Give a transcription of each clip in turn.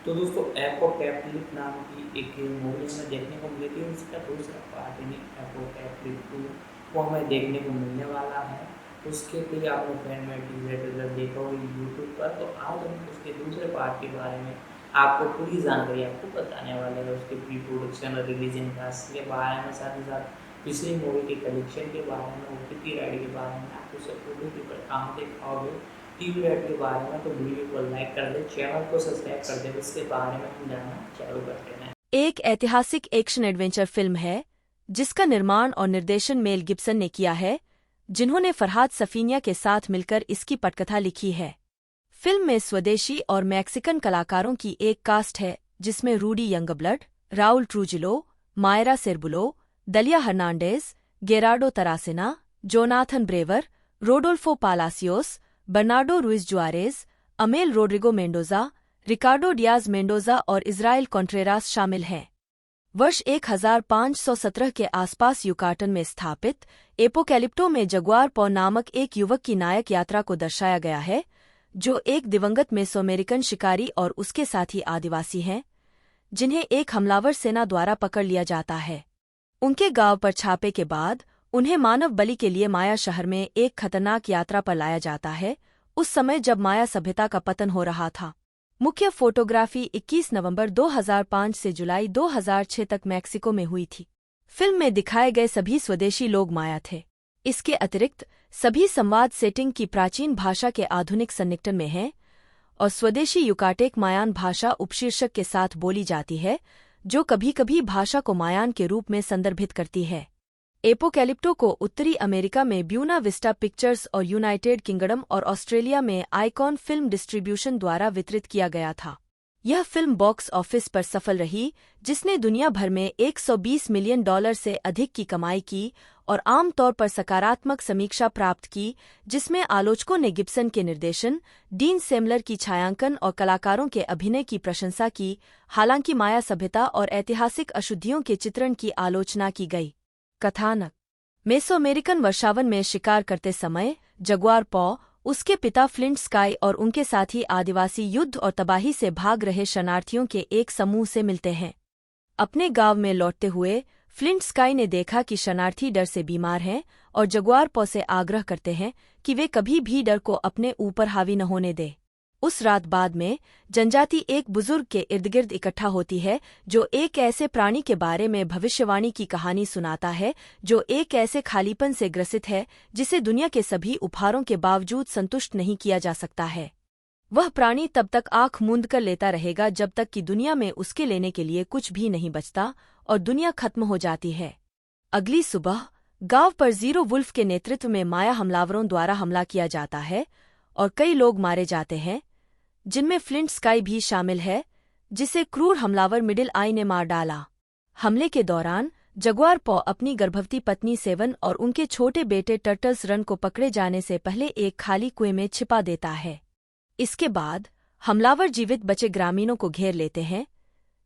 तो दोस्तों एपोकैप्लिक नाम की एक मूवी हमें देखने को मिली थी, उसका दूसरा पार्ट यानी एपोकैप्लिक 2 वो हमें देखने को मिलने वाला है। उसके लिए आपने फैन में टीजर ट्रेलर देखा हो यूट्यूब पर, तो आज हम उसके दूसरे पार्ट के बारे में आपको पूरी जानकारी आपको बताने वाले हैं। उसके प्री प्रोडक्शन और रिलीजन कास्ट के बारे में, साथ ही साथ पिछली मूवी के कलेक्शन के बारे में, ओटीटी राइट के बारे में आपको सब पूरी पेपर कहाँ देख पाओगे टीवी रेट के बारे में, तो वीडियो को लाइक कर दे, चैनल को सब्सक्राइब कर दे। इसके बारे में हम जानना चालू करते हैं। एक ऐतिहासिक एक्शन एडवेंचर फिल्म है जिसका निर्माण और निर्देशन मेल गिब्सन ने किया है, जिन्होंने फरहाद सफीनिया के साथ मिलकर इसकी पटकथा लिखी है। फिल्म में स्वदेशी और मैक्सिकन कलाकारों की एक कास्ट है जिसमें Rudy Youngblood, Raoul Trujillo, Mayra Serbulo, Dalia Hernandez, Gerardo Taracena, Jonathan Brewer, Rodolfo Palacios, Bernardo Ruiz Juarez, Ammel Rodrigo Mendoza, Ricardo Diaz Mendoza और इज़राइल कॉन्ट्रेरास शामिल हैं। वर्ष 1517 के आसपास युकाटन में स्थापित एपोकैलिप्टो में जगुआर पॉ नामक एक युवक की नायक यात्रा को दर्शाया गया है, जो एक दिवंगत मेसोअमेरिकन शिकारी और उसके साथी आदिवासी हैं, जिन्हें एक हमलावर सेना द्वारा पकड़ लिया जाता है। उनके गांव पर छापे के बाद उन्हें मानव बलि के लिए माया शहर में एक खतरनाक यात्रा पर लाया जाता है, उस समय जब माया सभ्यता का पतन हो रहा था। मुख्य फोटोग्राफी 21 नवंबर 2005 से जुलाई 2006 तक मैक्सिको में हुई थी। फिल्म में दिखाए गए सभी स्वदेशी लोग माया थे। इसके अतिरिक्त सभी संवाद सेटिंग की प्राचीन भाषा के आधुनिक सन्निकटन में हैं और स्वदेशी युकाटेक मायान भाषा उपशीर्षक के साथ बोली जाती है, जो कभी कभी भाषा को मायान के रूप में संदर्भित करती है। एपोकैलिप्टो को उत्तरी अमेरिका में ब्यूना विस्टा पिक्चर्स और यूनाइटेड किंगडम और ऑस्ट्रेलिया में आइकॉन फिल्म डिस्ट्रीब्यूशन द्वारा वितरित किया गया था। यह फिल्म बॉक्स ऑफिस पर सफल रही, जिसने दुनिया भर में $120 मिलियन से अधिक की कमाई की और आमतौर पर सकारात्मक समीक्षा प्राप्त की, जिसमें आलोचकों ने गिब्सन के निर्देशन, डीन सेमलर की छायांकन और कलाकारों के अभिनय की प्रशंसा की। हालांकि माया सभ्यता और ऐतिहासिक अशुद्धियों के चित्रण की आलोचना की गई। कथानक। मेसोअमेरिकन वर्षावन में शिकार करते समय जगुआर पॉ, उसके पिता फ्लिंट स्काई और उनके साथी आदिवासी युद्ध और तबाही से भाग रहे शरणार्थियों के एक समूह से मिलते हैं। अपने गांव में लौटते हुए फ्लिंट स्काई ने देखा कि शरणार्थी डर से बीमार हैं और जगुआर पॉ से आग्रह करते हैं कि वे कभी भी डर को अपने ऊपर हावी न होने दे। उस रात बाद में जनजाति एक बुजुर्ग के इर्दगिर्द इकट्ठा होती है, जो एक ऐसे प्राणी के बारे में भविष्यवाणी की कहानी सुनाता है जो एक ऐसे खालीपन से ग्रसित है जिसे दुनिया के सभी उपहारों के बावजूद संतुष्ट नहीं किया जा सकता है। वह प्राणी तब तक आंख मूंद कर लेता रहेगा जब तक कि दुनिया में उसके लेने के लिए कुछ भी नहीं बचता और दुनिया खत्म हो जाती है। अगली सुबह गांव पर जीरो वुल्फ के नेतृत्व में माया हमलावरों द्वारा हमला किया जाता है और कई लोग मारे जाते हैं, जिनमें फ्लिंट स्काई भी शामिल है, जिसे क्रूर हमलावर मिडिल आई ने मार डाला। हमले के दौरान जगुआर पॉ अपनी गर्भवती पत्नी सेवन और उनके छोटे बेटे टर्टल्स रन को पकड़े जाने से पहले एक खाली कुएं में छिपा देता है। इसके बाद हमलावर जीवित बचे ग्रामीणों को घेर लेते हैं,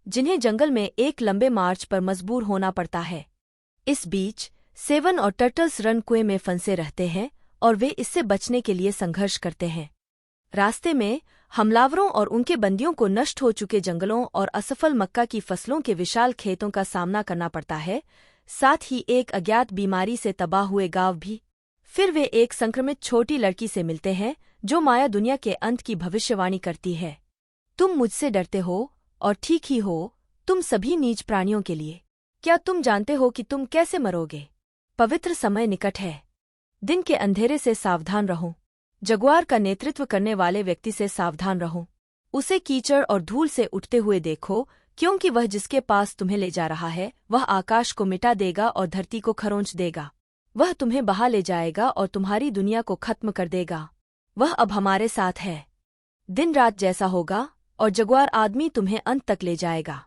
जिन्हें जंगल में एक लंबे मार्च पर मजबूर होना पड़ता है। इस बीच सेवन और टर्टल्स रन कुएं में फंसे रहते हैं और वे इससे बचने के लिए संघर्ष करते हैं। रास्ते में हमलावरों और उनके बंदियों को नष्ट हो चुके जंगलों और असफल मक्का की फसलों के विशाल खेतों का सामना करना पड़ता है, साथ ही एक अज्ञात बीमारी से तबाह हुए गांव भी। फिर वे एक संक्रमित छोटी लड़की से मिलते हैं जो माया दुनिया के अंत की भविष्यवाणी करती है। तुम मुझसे डरते हो और ठीक ही हो, तुम सभी नीच प्राणियों के लिए। क्या तुम जानते हो कि तुम कैसे मरोगे? पवित्र समय निकट है। दिन के अंधेरे से सावधान रहो। जगुआर का नेतृत्व करने वाले व्यक्ति से सावधान रहो। उसे कीचड़ और धूल से उठते हुए देखो, क्योंकि वह जिसके पास तुम्हें ले जा रहा है वह आकाश को मिटा देगा और धरती को खरोंच देगा। वह तुम्हें बहा ले जाएगा और तुम्हारी दुनिया को खत्म कर देगा। वह अब हमारे साथ है। दिन रात जैसा होगा और जगुआर आदमी तुम्हें अंत तक ले जाएगा।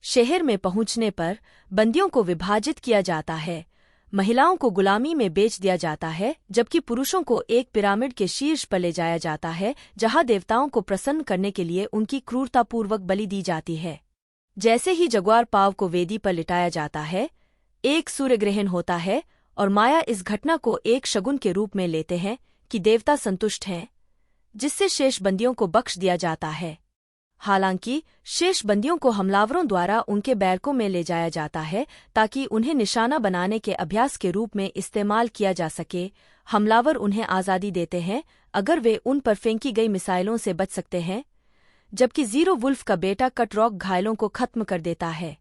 शहर में पहुंचने पर बंदियों को विभाजित किया जाता है, महिलाओं को गुलामी में बेच दिया जाता है, जबकि पुरुषों को एक पिरामिड के शीर्ष पर ले जाया जाता है, जहां देवताओं को प्रसन्न करने के लिए उनकी क्रूरतापूर्वक बलि दी जाती है। जैसे ही जगुआर पाव को वेदी पर लिटाया जाता है, एक सूर्यग्रहण होता है और माया इस घटना को एक शगुन के रूप में लेते हैं कि देवता संतुष्ट हैं, जिससे शेष बंदियों को बख्श दिया जाता है। हालांकि शेष बंदियों को हमलावरों द्वारा उनके बैरकों में ले जाया जाता है ताकि उन्हें निशाना बनाने के अभ्यास के रूप में इस्तेमाल किया जा सके। हमलावर उन्हें आज़ादी देते हैं अगर वे उन पर फेंकी गई मिसाइलों से बच सकते हैं, जबकि ज़ीरो वुल्फ का बेटा कट रॉक घायलों को खत्म कर देता है।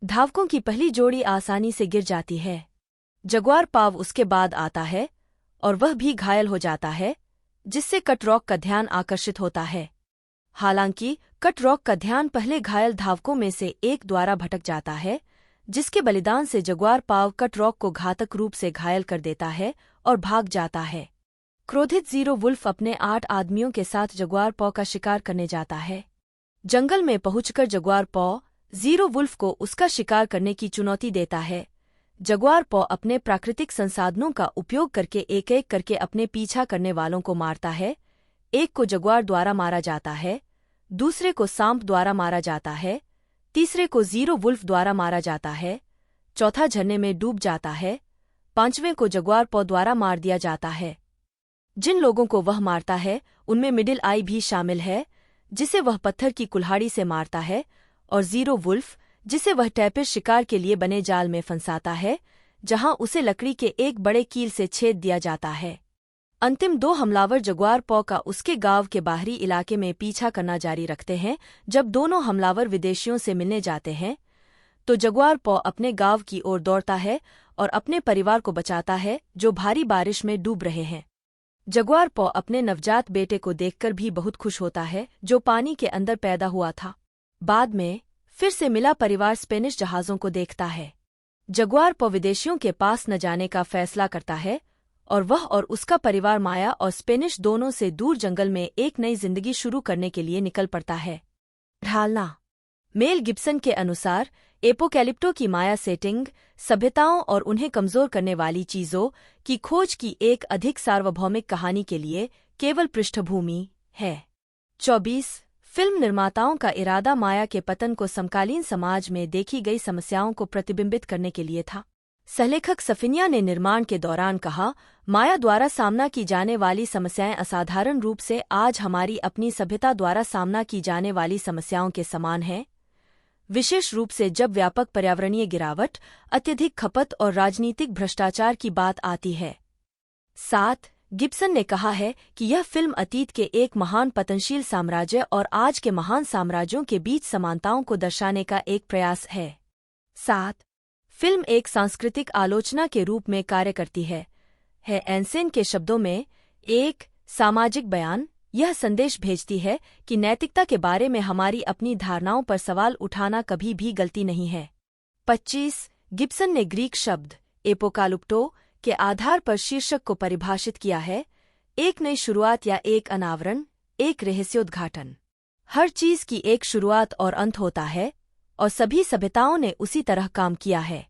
धावकों की पहली जोड़ी आसानी से गिर जाती है। जगुआर पाव उसके बाद आता है और वह भी घायल हो जाता है, जिससे कट रॉक का ध्यान आकर्षित होता है। हालांकि कट रॉक का ध्यान पहले घायल धावकों में से एक द्वारा भटक जाता है, जिसके बलिदान से जगुआर पाव कट रॉक को घातक रूप से घायल कर देता है और भाग जाता है। क्रोधित ज़ीरो वुल्फ अपने 8 आदमियों के साथ जगुआर पॉ का शिकार करने जाता है। जंगल में पहुंचकर जगुआर पॉ ज़ीरो वुल्फ को उसका शिकार करने की चुनौती देता है। जगुआर पॉ अपने प्राकृतिक संसाधनों का उपयोग करके एक-एक करके अपने पीछा करने वालों को मारता है। एक को जगुआर द्वारा मारा जाता है, दूसरे को सांप द्वारा मारा जाता है, तीसरे को ज़ीरो वुल्फ द्वारा मारा जाता है, चौथा झरने में डूब जाता है, पांचवें को जगुआर पॉ द्वारा मार दिया जाता है। जिन लोगों को वह मारता है उनमें मिडिल आई भी शामिल है, जिसे वह पत्थर की कुल्हाड़ी से मारता है, और ज़ीरो वुल्फ, जिसे वह टैपिश शिकार के लिए बने जाल में फंसाता है, जहां उसे लकड़ी के एक बड़े कील से छेद दिया जाता है। अंतिम 2 हमलावर जगुआर पॉ का उसके गांव के बाहरी इलाके में पीछा करना जारी रखते हैं। जब दोनों हमलावर विदेशियों से मिलने जाते हैं तो जगुआर पॉ अपने गांव की ओर दौड़ता है और अपने परिवार को बचाता है जो भारी बारिश में डूब रहे हैं। जगुआर पॉ अपने नवजात बेटे को देखकर भी बहुत खुश होता है, जो पानी के अंदर पैदा हुआ था। बाद में फिर से मिला परिवार स्पेनिश जहाज़ों को देखता है। जगुआर पॉ विदेशियों के पास न जाने का फैसला करता है और वह और उसका परिवार माया और स्पेनिश दोनों से दूर जंगल में एक नई जिंदगी शुरू करने के लिए निकल पड़ता है। ढालना। मेल गिब्सन के अनुसार एपोकैलिप्टो की माया सेटिंग सभ्यताओं और उन्हें कमजोर करने वाली चीजों की खोज की एक अधिक सार्वभौमिक कहानी के लिए केवल पृष्ठभूमि है। 24 फिल्म निर्माताओं का इरादा माया के पतन को समकालीन समाज में देखी गई समस्याओं को प्रतिबिंबित करने के लिए था। सहलेखक सफिनिया ने निर्माण के दौरान कहा, माया द्वारा सामना की जाने वाली समस्याएं असाधारण रूप से आज हमारी अपनी सभ्यता द्वारा सामना की जाने वाली समस्याओं के समान हैं, विशेष रूप से जब व्यापक पर्यावरणीय गिरावट, अत्यधिक खपत और राजनीतिक भ्रष्टाचार की बात आती है। 7 गिब्सन ने कहा है कि यह फिल्म अतीत के एक महान पतनशील साम्राज्य और आज के महान साम्राज्यों के बीच समानताओं को दर्शाने का एक प्रयास है। 7 फिल्म एक सांस्कृतिक आलोचना के रूप में कार्य करती है। एंसेन के शब्दों में एक सामाजिक बयान यह संदेश भेजती है कि नैतिकता के बारे में हमारी अपनी धारणाओं पर सवाल उठाना कभी भी गलती नहीं है। 25 गिब्सन ने ग्रीक शब्द एपोकालिप्टो के आधार पर शीर्षक को परिभाषित किया है, एक नई शुरुआत या एक अनावरण, एक रहस्योद्घाटन। हर चीज की एक शुरुआत और अंत होता है और सभी सभ्यताओं ने उसी तरह काम किया है।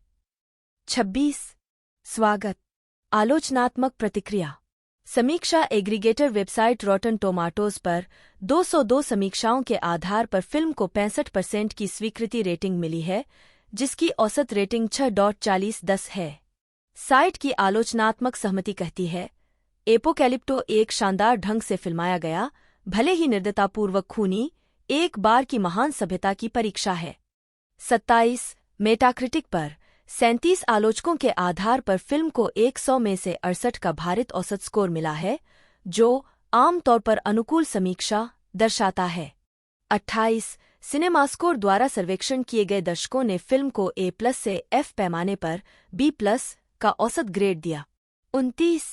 26 स्वागत। आलोचनात्मक प्रतिक्रिया। समीक्षा एग्रीगेटर वेबसाइट रॉटन टोमाटोज पर 202 समीक्षाओं के आधार पर फिल्म को 65% की स्वीकृति रेटिंग मिली है, जिसकी औसत रेटिंग 6.40 है। साइट की आलोचनात्मक सहमति कहती है, एपोकैलिप्टो एक शानदार ढंग से फिल्माया गया, भले ही निर्दयतापूर्वक खूनी, एक बार की महान सभ्यता की परीक्षा है। 27 मेटाक्रिटिक पर 37 आलोचकों के आधार पर फिल्म को 100 में से 68 का भारित औसत स्कोर मिला है, जो आमतौर पर अनुकूल समीक्षा दर्शाता है। 28 सिनेमास्कोर द्वारा सर्वेक्षण किए गए दर्शकों ने फिल्म को A+ से F पैमाने पर B+ का औसत ग्रेड दिया। 29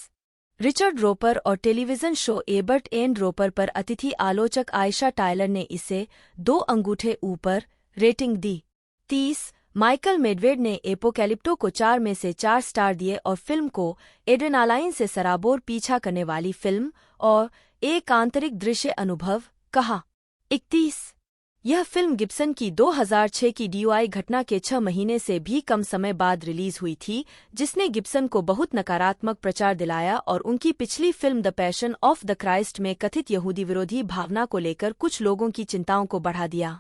रिचर्ड रोपर और television show Ebert and Roper पर अतिथि आलोचक आयशा टायलर ने इसे 2 अंगूठे ऊपर रेटिंग दी। 30 माइकल मेडवेड ने एपोकैलिप्टो को 4 में से 4 स्टार दिए और फिल्म को एड्रेनालाइन से सराबोर पीछा करने वाली फिल्म और एक आंतरिक दृश्य अनुभव कहा। 31 यह फिल्म गिब्सन की 2006 की DUI घटना के 6 महीने से भी कम समय बाद रिलीज हुई थी, जिसने गिब्सन को बहुत नकारात्मक प्रचार दिलाया और उनकी पिछली film the passion of the Christ में कथित यहूदी विरोधी भावना को लेकर कुछ लोगों की चिंताओं को बढ़ा दिया।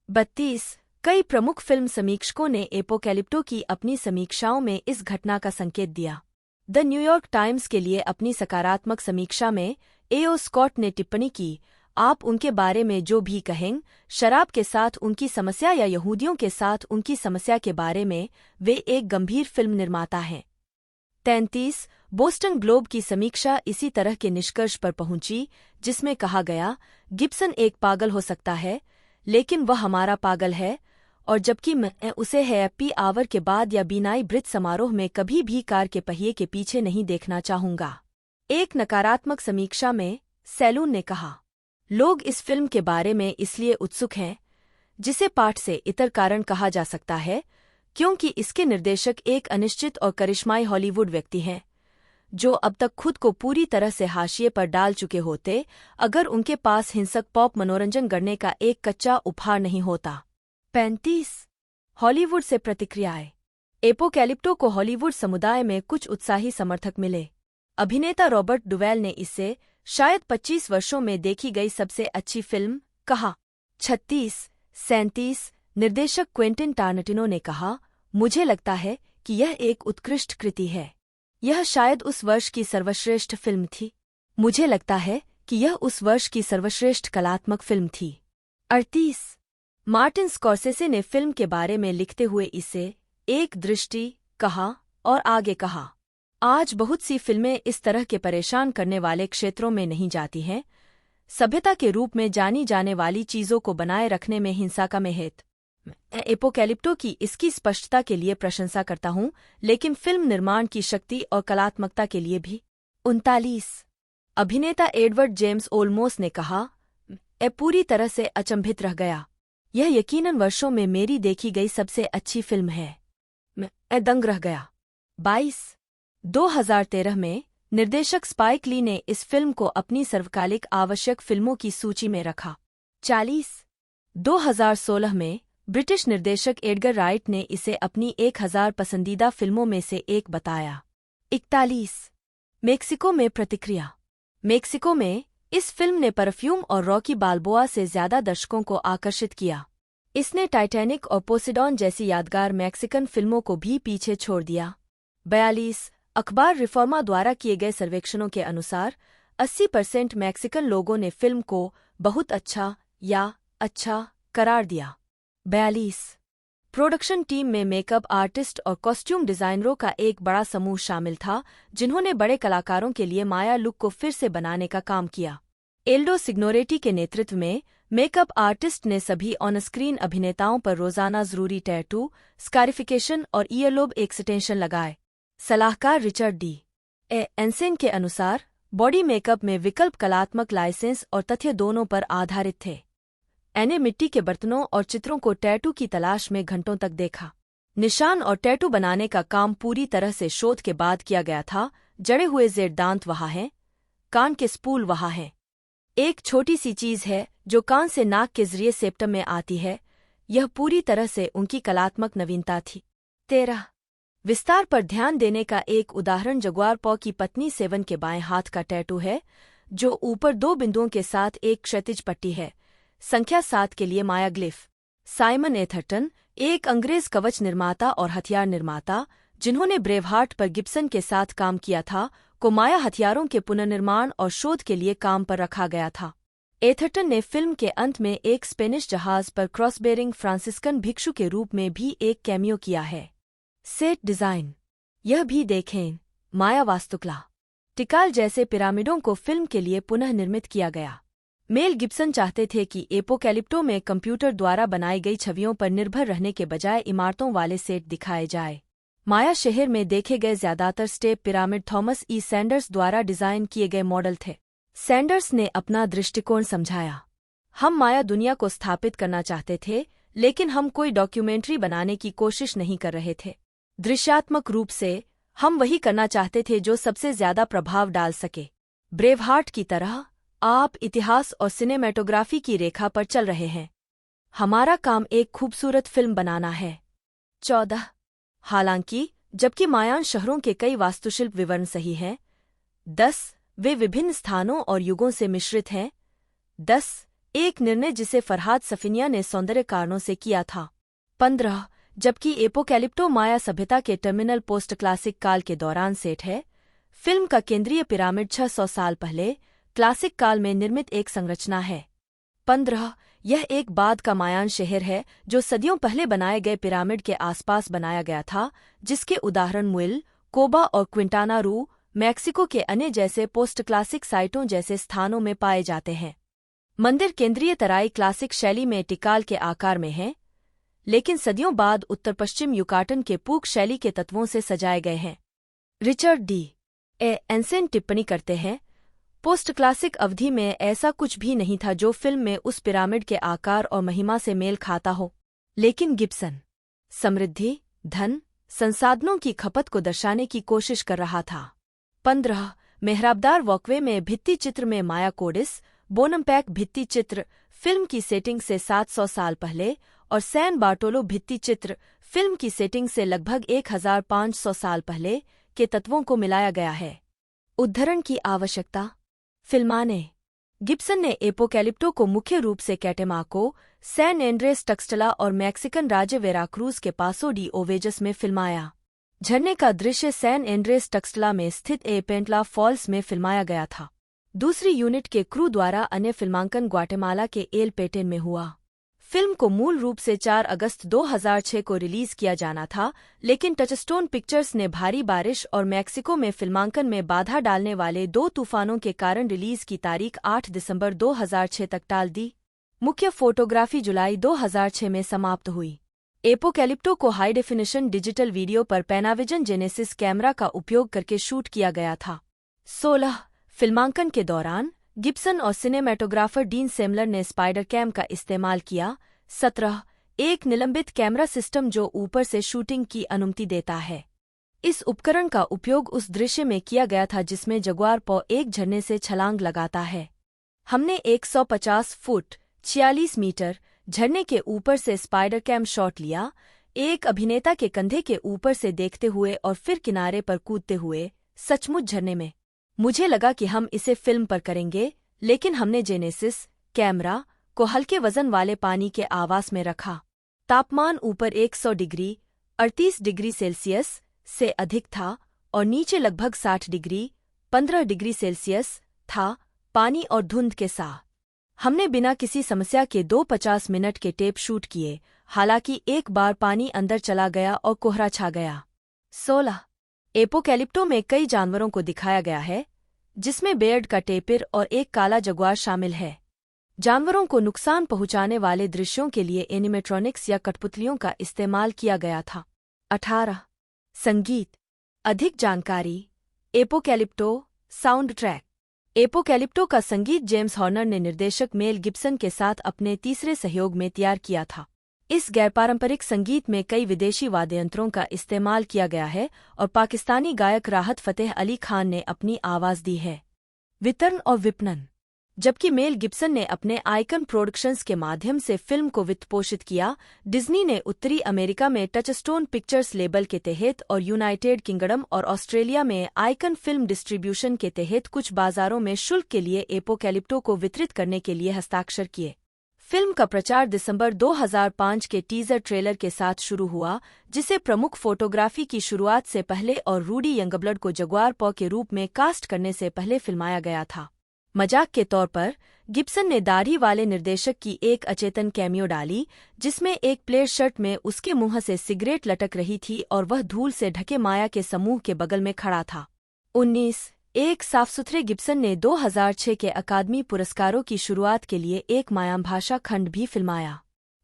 32 कई प्रमुख फिल्म समीक्षकों ने एपोकैलिप्टो की अपनी समीक्षाओं में इस घटना का संकेत दिया। द न्यूयॉर्क टाइम्स के लिए अपनी सकारात्मक समीक्षा में A.O. स्कॉट ने टिप्पणी की, आप उनके बारे में जो भी कहें, शराब के साथ उनकी समस्या या यहूदियों के साथ उनकी समस्या के बारे में, वे एक गंभीर फिल्म निर्माता हैं। 33 बोस्टन ग्लोब की समीक्षा इसी तरह के निष्कर्ष पर पहुंची, जिसमें कहा गया, गिब्सन एक पागल हो सकता है, लेकिन वह हमारा पागल है, और जबकि मैं उसे हैप्पी आवर के बाद या बीनाई ब्रिज समारोह में कभी भी कार के पहिए के पीछे नहीं देखना चाहूंगा। एक नकारात्मक समीक्षा में सैलून ने कहा, लोग इस फिल्म के बारे में इसलिए उत्सुक हैं, जिसे पाठ से इतर कारण कहा जा सकता है, क्योंकि इसके निर्देशक एक अनिश्चित और करिश्माई हॉलीवुड व्यक्ति हैं, जो अब तक खुद को पूरी तरह से हाशिए पर डाल चुके होते अगर उनके पास हिंसक पॉप मनोरंजन गढ़ने का एक कच्चा उपहार नहीं होता। 35 हॉलीवुड से प्रतिक्रियाएं। एपोकैलिप्टो को हॉलीवुड समुदाय में कुछ उत्साही समर्थक मिले। अभिनेता रॉबर्ट डुवेल ने इसे शायद 25 वर्षों में देखी गई सबसे अच्छी फिल्म कहा। 37 निर्देशक क्वेंटिन टारंटिनो ने कहा, मुझे लगता है कि यह एक उत्कृष्ट कृति है। यह शायद उस वर्ष की सर्वश्रेष्ठ फिल्म थी। मुझे लगता है कि यह उस वर्ष की सर्वश्रेष्ठ कलात्मक फिल्म थी। 38 मार्टिन स्कॉर्सेसे ने फिल्म के बारे में लिखते हुए इसे एक दृष्टि कहा और आगे कहा, आज बहुत सी फिल्में इस तरह के परेशान करने वाले क्षेत्रों में नहीं जाती हैं, सभ्यता के रूप में जानी जाने वाली चीजों को बनाए रखने में हिंसा का मेहत। मैं एपोकैलिप्टो की इसकी स्पष्टता के लिए प्रशंसा करता हूं, लेकिन फिल्म निर्माण की शक्ति और कलात्मकता के लिए भी। 39 अभिनेता एडवर्ड जेम्स ओल्मोस ने कहा, मैं पूरी तरह से अचंभित रह गया। यह यकीनन वर्षों में मेरी देखी गई सबसे अच्छी फिल्म है। मैं दंग रह गया। 22 2013 में निर्देशक स्पाइक ली ने इस फिल्म को अपनी सर्वकालिक आवश्यक फिल्मों की सूची में रखा। 40 2016 में ब्रिटिश निर्देशक एडगर राइट ने इसे अपनी 1000 पसंदीदा फिल्मों में से एक बताया। 41 मेक्सिको में प्रतिक्रिया। मेक्सिको में इस फिल्म ने परफ्यूम और रॉकी बाल्बोआ से ज्यादा दर्शकों को आकर्षित किया। इसने टाइटैनिक और पोसिडॉन जैसी यादगार मैक्सिकन फिल्मों को भी पीछे छोड़ दिया। 42 अखबार रिफॉर्मा द्वारा किए गए सर्वेक्षणों के अनुसार 80% मैक्सिकन लोगों ने फिल्म को बहुत अच्छा या अच्छा करार दिया। 42 प्रोडक्शन टीम में मेकअप आर्टिस्ट और कॉस्ट्यूम डिजाइनरों का एक बड़ा समूह शामिल था, जिन्होंने बड़े कलाकारों के लिए माया लुक को फिर से बनाने का काम किया। एल्डो सिग्नोरेटी के नेतृत्व में मेकअप आर्टिस्ट ने सभी ऑन स्क्रीन अभिनेताओं पर रोजाना जरूरी टैटू, स्कारिफिकेशन और ईयरलोब एक्सटेंशन लगाए। सलाहकार रिचर्ड डी एंसेन के अनुसार बॉडी मेकअप में विकल्प कलात्मक लाइसेंस और तथ्य दोनों पर आधारित थे। एने मिट्टी के बर्तनों और चित्रों को टैटू की तलाश में घंटों तक देखा। निशान और टैटू बनाने का काम पूरी तरह से शोध के बाद किया गया था। जड़े हुए जेड दांत वहाँ हैं, कान के स्पूल वहाँ हैं। एक छोटी सी चीज है जो कान से नाक के जरिए सेप्टम में आती है। यह पूरी तरह से उनकी कलात्मक नवीनता थी। 13 विस्तार पर ध्यान देने का एक उदाहरण जगुआर पॉ की पत्नी सेवन के बाएं हाथ का टैटू है, जो ऊपर 2 बिंदुओं के साथ एक क्षैतिज पट्टी है। संख्या 7 के लिए माया ग्लिफ। साइमन एथरटन, एक अंग्रेज कवच निर्माता और हथियार निर्माता, जिन्होंने ब्रेवहार्ट पर गिब्सन के साथ काम किया था, को माया हथियारों के पुनर्निर्माण और शोध के लिए काम पर रखा गया था। एथरटन ने फिल्म के अंत में एक स्पेनिश जहाज पर क्रॉसबेरिंग फ्रांसिस्कन भिक्षु के रूप में भी एक कैमियो किया है। Set design. यह भी देखें, माया वास्तुकला। टिकाल जैसे पिरामिडों को फिल्म के लिए पुनः निर्मित किया गया। मेल गिब्सन चाहते थे कि एपोकैलिप्टो में कंप्यूटर द्वारा बनाई गई छवियों पर निर्भर रहने के बजाय इमारतों वाले सेट दिखाए जाए। माया शहर में देखे गए ज्यादातर स्टेप पिरामिड थॉमस ई सैंडर्स द्वारा डिजाइन किए गए मॉडल थे। सैंडर्स ने अपना दृष्टिकोण समझाया। हम माया दुनिया को स्थापित करना चाहते थे, लेकिन हम कोई डॉक्यूमेंट्री बनाने की कोशिश नहीं कर रहे थे। दृश्यात्मक रूप से हम वही करना चाहते थे जो सबसे ज्यादा प्रभाव डाल सके। ब्रेवहार्ट की तरह आप इतिहास और सिनेमेटोग्राफी की रेखा पर चल रहे हैं। हमारा काम एक खूबसूरत फिल्म बनाना है। 14 हालांकि जबकि मायान शहरों के कई वास्तुशिल्प विवरण सही हैं, 10 वे विभिन्न स्थानों और युगों से मिश्रित हैं। 10 एक निर्णय जिसे फरहाद सफिनिया ने सौंदर्य कारणों से किया था। 15 जबकि एपोकैलिप्टो माया सभ्यता के टर्मिनल पोस्ट क्लासिक काल के दौरान सेट है, फिल्म का केंद्रीय पिरामिड 600 साल पहले क्लासिक काल में निर्मित एक संरचना है। 15 यह एक बाद का मायान शहर है जो सदियों पहले बनाए गए पिरामिड के आसपास बनाया गया था, जिसके उदाहरण मुइल, कोबा और क्विंटाना रू, मैक्सिको के अन्य जैसे पोस्ट क्लासिक साइटों जैसे स्थानों में पाए जाते हैं। मंदिर केंद्रीय तराई क्लासिक शैली में टिकाल के आकार में है, लेकिन सदियों बाद उत्तर पश्चिम युकाटन के पूक शैली के तत्वों से सजाए गए हैं। रिचर्ड डी एंसेन टिप्पणी करते हैं, पोस्ट क्लासिक अवधि में ऐसा कुछ भी नहीं था जो फिल्म में उस पिरामिड के आकार और महिमा से मेल खाता हो, लेकिन गिब्सन समृद्धि, धन, संसाधनों की खपत को दर्शाने की कोशिश कर रहा था। 15 मेहराबदार वॉकवे में भित्ति चित्र में माया कोडिस, बोनमपैक भित्ति चित्र फिल्म की सेटिंग से 700 साल पहले और सैन बार्टोलो भित्ति चित्र फिल्म की सेटिंग से लगभग 1500 साल पहले के तत्वों को मिलाया गया है। उद्धरण की आवश्यकता। फिल्माने गिब्सन ने एपोकैलिप्टो को मुख्य रूप से कैटेमाको, सैन एंड्रेस टक्सटला और मैक्सिकन राज्य वेराक्रूज के पासो डी ओवेजस में फिल्माया। झरने का दृश्य सैन एंड्रेस टक्सटला में स्थित पेंटला फॉल्स में फिल्माया गया था। दूसरी यूनिट के क्रू द्वारा अन्य फिल्मांकन ग्वाटेमाला के एल पेटेन में हुआ। फिल्म को मूल रूप से 4 अगस्त 2006 को रिलीज किया जाना था, लेकिन टचस्टोन पिक्चर्स ने भारी बारिश और मैक्सिको में फिल्मांकन में बाधा डालने वाले 2 तूफानों के कारण रिलीज की तारीख 8 दिसंबर 2006 तक टाल दी। मुख्य फोटोग्राफी जुलाई 2006 में समाप्त हुई। एपोकैलिप्टो को हाई डेफिनिशन डिजिटल वीडियो पर पैनाविजन जेनेसिस कैमरा का उपयोग करके शूट किया गया था। 16 फिल्मांकन के दौरान गिब्सन और सिनेमैटोग्राफर डीन सेमलर ने स्पाइडर कैम का इस्तेमाल किया। 17 एक निलंबित कैमरा सिस्टम जो ऊपर से शूटिंग की अनुमति देता है। इस उपकरण का उपयोग उस दृश्य में किया गया था जिसमें जगुआर पॉ एक झरने से छलांग लगाता है। हमने 150 फुट 46 मीटर झरने के ऊपर से स्पाइडर कैम शॉट लिया, एक अभिनेता के कंधे के ऊपर से देखते हुए और फिर किनारे पर कूदते हुए, सचमुच झरने में। मुझे लगा कि हम इसे फिल्म पर करेंगे, लेकिन हमने जेनेसिस कैमरा को हल्के वजन वाले पानी के आवास में रखा। तापमान ऊपर 100 डिग्री 38 डिग्री सेल्सियस से अधिक था और नीचे लगभग 60 डिग्री 15 डिग्री सेल्सियस था, पानी और धुंध के साथ। हमने बिना किसी समस्या के 50 मिनट के टेप शूट किए, हालांकि एक बार पानी अंदर चला गया और कोहरा छा गया। 16 एपोकैलिप्टो में कई जानवरों को दिखाया गया है, जिसमें बेयर्ड का टेपिर और एक काला जगुआर शामिल है। जानवरों को नुकसान पहुंचाने वाले दृश्यों के लिए एनिमेट्रॉनिक्स या कठपुतलियों का इस्तेमाल किया गया था। 18 संगीत। अधिक जानकारी। एपोकैलिप्टो साउंड ट्रैक। एपोकैलिप्टो का संगीत जेम्स हॉर्नर ने निर्देशक मेल गिब्सन के साथ अपने तीसरे सहयोग में तैयार किया था। इस गैरपारंपरिक संगीत में कई विदेशी वाद्ययंत्रों का इस्तेमाल किया गया है और पाकिस्तानी गायक राहत फतेह अली खान ने अपनी आवाज दी है। वितरण और विपणन। जबकि मेल गिब्सन ने अपने आइकन प्रोडक्शंस के माध्यम से फिल्म को वित्तपोषित किया, डिज्नी ने उत्तरी अमेरिका में टचस्टोन पिक्चर्स लेबल के तहत और यूनाइटेड किंगडम और ऑस्ट्रेलिया में आइकन फिल्म डिस्ट्रीब्यूशन के तहत कुछ बाजारों में शुल्क के लिए एपोकैलिप्टो को वितरित करने के लिए हस्ताक्षर किए। फिल्म का प्रचार दिसंबर 2005 के टीजर ट्रेलर के साथ शुरू हुआ, जिसे प्रमुख फोटोग्राफी की शुरुआत से पहले और रूडी यंगब्लड को जगुआर पॉ के रूप में कास्ट करने से पहले फिल्माया गया था। मजाक के तौर पर गिब्सन ने दाढ़ी वाले निर्देशक की एक अचेतन कैमियो डाली, जिसमें एक प्लेयर शर्ट में उसके मुंह से सिगरेट लटक रही थी और वह धूल से ढके माया के समूह के बगल में खड़ा था। 19 एक साफ सुथरे गिब्सन ने 2006 के अकादमी पुरस्कारों की शुरुआत के लिए एक मायाम भाषा खंड भी फिल्माया।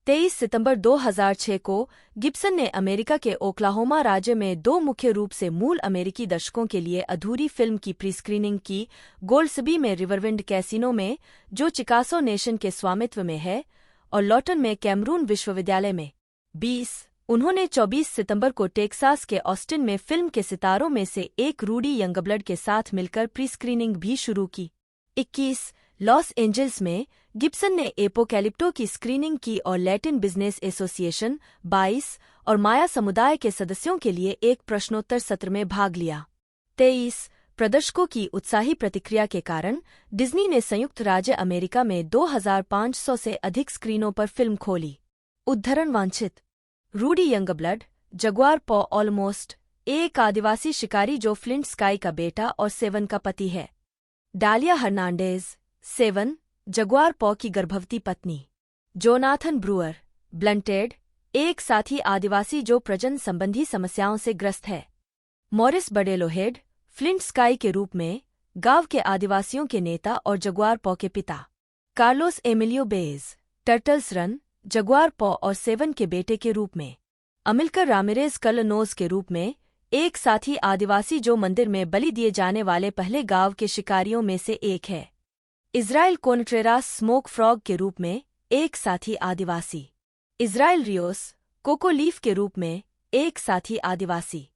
23 सितंबर 2006 को गिब्सन ने अमेरिका के ओक्लाहोमा राज्य में 2 मुख्य रूप से मूल अमेरिकी दर्शकों के लिए अधूरी फिल्म की प्री स्क्रीनिंग की, गोल्डसबी में रिवरविंड कैसीनो में, जो चिकासो नेशन के स्वामित्व में है, और लॉटन में कैमरून विश्वविद्यालय में। 20 उन्होंने 24 सितंबर को टेक्सास के ऑस्टिन में फिल्म के सितारों में से एक रूडी यंगब्लड के साथ मिलकर प्री स्क्रीनिंग भी शुरू की। 21 लॉस एंजल्स में गिब्सन ने एपोकैलिप्टो की स्क्रीनिंग की और लैटिन बिजनेस एसोसिएशन 22 और माया समुदाय के सदस्यों के लिए एक प्रश्नोत्तर सत्र में भाग लिया। 23 प्रदर्शकों की उत्साही प्रतिक्रिया के कारण डिज्नी ने संयुक्त राज्य अमेरिका में 2500 से अधिक स्क्रीनों पर फिल्म खोली। उद्धरण वांछित। रूडी यंगब्लड जगुआर पॉ ऑलमोस्ट एक आदिवासी शिकारी जो फ्लिंट स्काई का बेटा और सेवन का पति है। डालिया हर्नांडेज सेवन जगुआर पॉ की गर्भवती पत्नी। जोनाथन ब्रूअर, ब्लंटेड, एक साथी आदिवासी जो प्रजनन संबंधी समस्याओं से ग्रस्त है। मॉरिस बडेलोहेड, फ्लिंट स्काई के रूप में, गांव के आदिवासियों के नेता और जगुआर पॉ के पिता। Carlos Emilio Baez, Turtles Run, Jaguar Paw और सेवन के बेटे के रूप में। अमिल्कर रामिरेज कलनोज के रूप में, एक साथी आदिवासी जो मंदिर में बलि दिए जाने वाले पहले गांव के शिकारियों में से एक है। इज़राइल कोन्ट्रेरास स्मोक फ्रॉग के रूप में, एक साथी आदिवासी। इज़राइल रियोस, कोको लीफ के रूप में, एक साथी आदिवासी।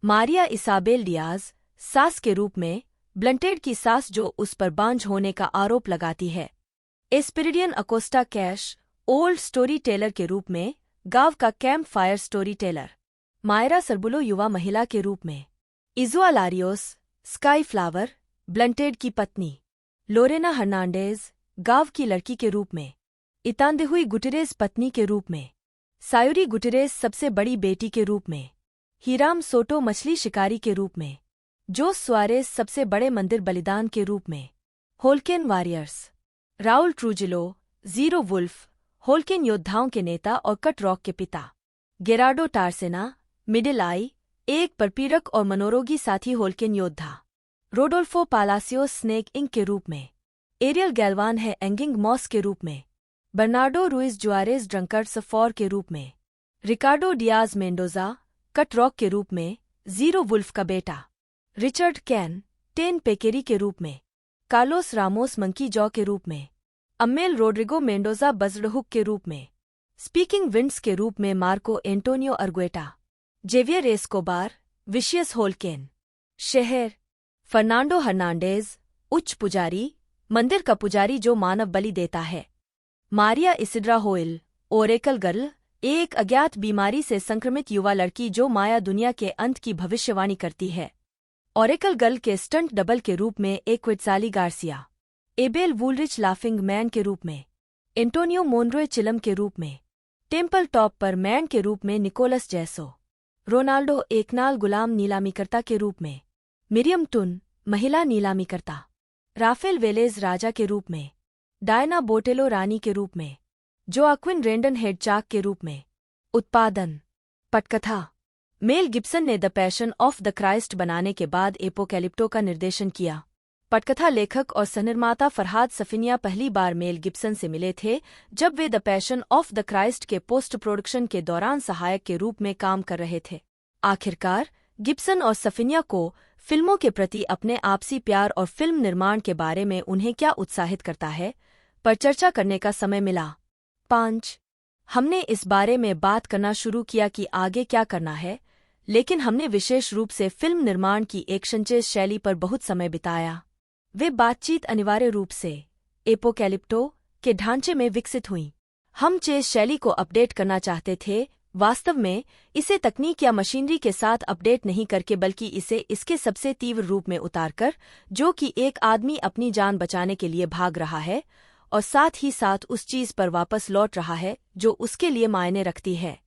मारिया इसाबेल डियाज, सास के रूप में, ब्लंटेड की सास जो उस पर बांझ होने का आरोप लगाती है। Espiridion Acosta Cash, old storyteller के रूप में, गांव का campfire storyteller. Mayra Serbulo युवा महिला के रूप में। Izua Larios, Sky Flower, Blunted की पत्नी। लोरेना हर्नांडेज, गांव की लड़की के रूप में। इतांदेहुई गुटेरेस पत्नी के रूप में। सायुरी गुटेरेस सबसे बड़ी बेटी के रूप में। हीराम सोटो मछली शिकारी के रूप में। जोस सुआरेस सबसे बड़े मंदिर बलिदान के रूप में। Holcane warriors. Raoul Trujillo, Zero Wolf, Holcane योद्धाओं के नेता और कट रॉक के पिता। गेरार्डो टारसेना, मिडिल आई, एक परपीड़क और मनोरोगी साथी होल्केन योद्धा। रोडोल्फो पालासियोस स्नेक इंक के रूप में। एरियल गैल्वान है एंगिंग मॉस के रूप में। बर्नार्डो रुइस जुआरेज ड्रंकर्ड सफोर के रूप में। रिकार्डो डियाज मेंडोजा, कट रॉक के रूप में, जीरो वुल्फ का बेटा। रिचर्ड कैन, टेन पेकेरी के रूप में। कार्लोस रामोस मंकी जॉ के रूप में। अम्मेल रोड्रिगो मेंडोजा बजड़हुक के रूप में। स्पीकिंग विंड्स के रूप में Marco Antonio Argueta. Javier Escobar, Vicious Holcane. शहर, फर्नांडो हर्नांडेज, उच्च पुजारी, मंदिर का पुजारी जो मानव बलि देता है। मारिया इसिड्रा होइल, ओरेकल गर्ल, एक अज्ञात बीमारी से संक्रमित युवा लड़की जो माया दुनिया के अंत की भविष्यवाणी करती है। ओरेकल गर्ल के स्टंट डबल के रूप में एक क्विट्साली गार्सिया। एबेल वूलरिच लाफिंग मैन के रूप में। एंटोनियो मोनरोए चिलम के रूप में। टेम्पल टॉप पर मैन के रूप में निकोलस जैसो। रोनाल्डो एकनाल गुलाम नीलामीकर्ता के रूप में। मिरियम टुन, महिला नीलामीकर्ता। राफेल वेलेज राजा के रूप में। डायना बोटेलो रानी के रूप में। जोआक्विन रेंडन हेडचाक के रूप में। उत्पादन, पटकथा। मेल गिब्सन ने the passion of the Christ बनाने के बाद एपोकैलिप्टो का निर्देशन किया। पटकथा लेखक और सहनिर्माता फरहाद सफिनिया पहली बार मेल गिब्सन से मिले थे जब way the passion of the Christ के पोस्ट प्रोडक्शन के दौरान सहायक के रूप में काम कर रहे थे। आखिरकार गिब्सन और सफिनिया को फिल्मों के प्रति अपने आपसी प्यार और फिल्म निर्माण के बारे में उन्हें क्या उत्साहित करता है पर चर्चा करने का समय मिला। 5. हमने इस बारे में बात करना शुरू किया कि आगे क्या करना है, लेकिन हमने विशेष रूप से फिल्म निर्माण की एक्शनचेज शैली पर बहुत समय बिताया। वे बातचीत अनिवार्य रूप से एपोकैलिप्टो के ढांचे में विकसित हुई। हम चेज शैली को अपडेट करना चाहते थे, वास्तव में इसे तकनीक या मशीनरी के साथ अपडेट नहीं करके बल्कि इसे इसके सबसे तीव्र रूप में उतारकर, जो कि एक आदमी अपनी जान बचाने के लिए भाग रहा है और साथ ही साथ उस चीज पर वापस लौट रहा है जो उसके लिए मायने रखती है।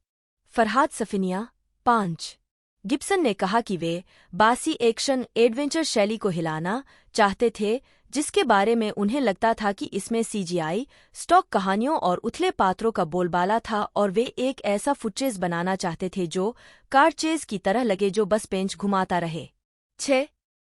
फरहाद सफिनिया। 5. गिब्सन ने कहा कि वे बासी एक्शन एडवेंचर शैली को हिलाना चाहते थे जिसके बारे में उन्हें लगता था कि इसमें सीजीआई, स्टॉक कहानियों और उथले पात्रों का बोलबाला था और वे एक ऐसा फुटचेज बनाना चाहते थे जो कार चेज की तरह लगे जो बस पेंच घुमाता रहे। 6.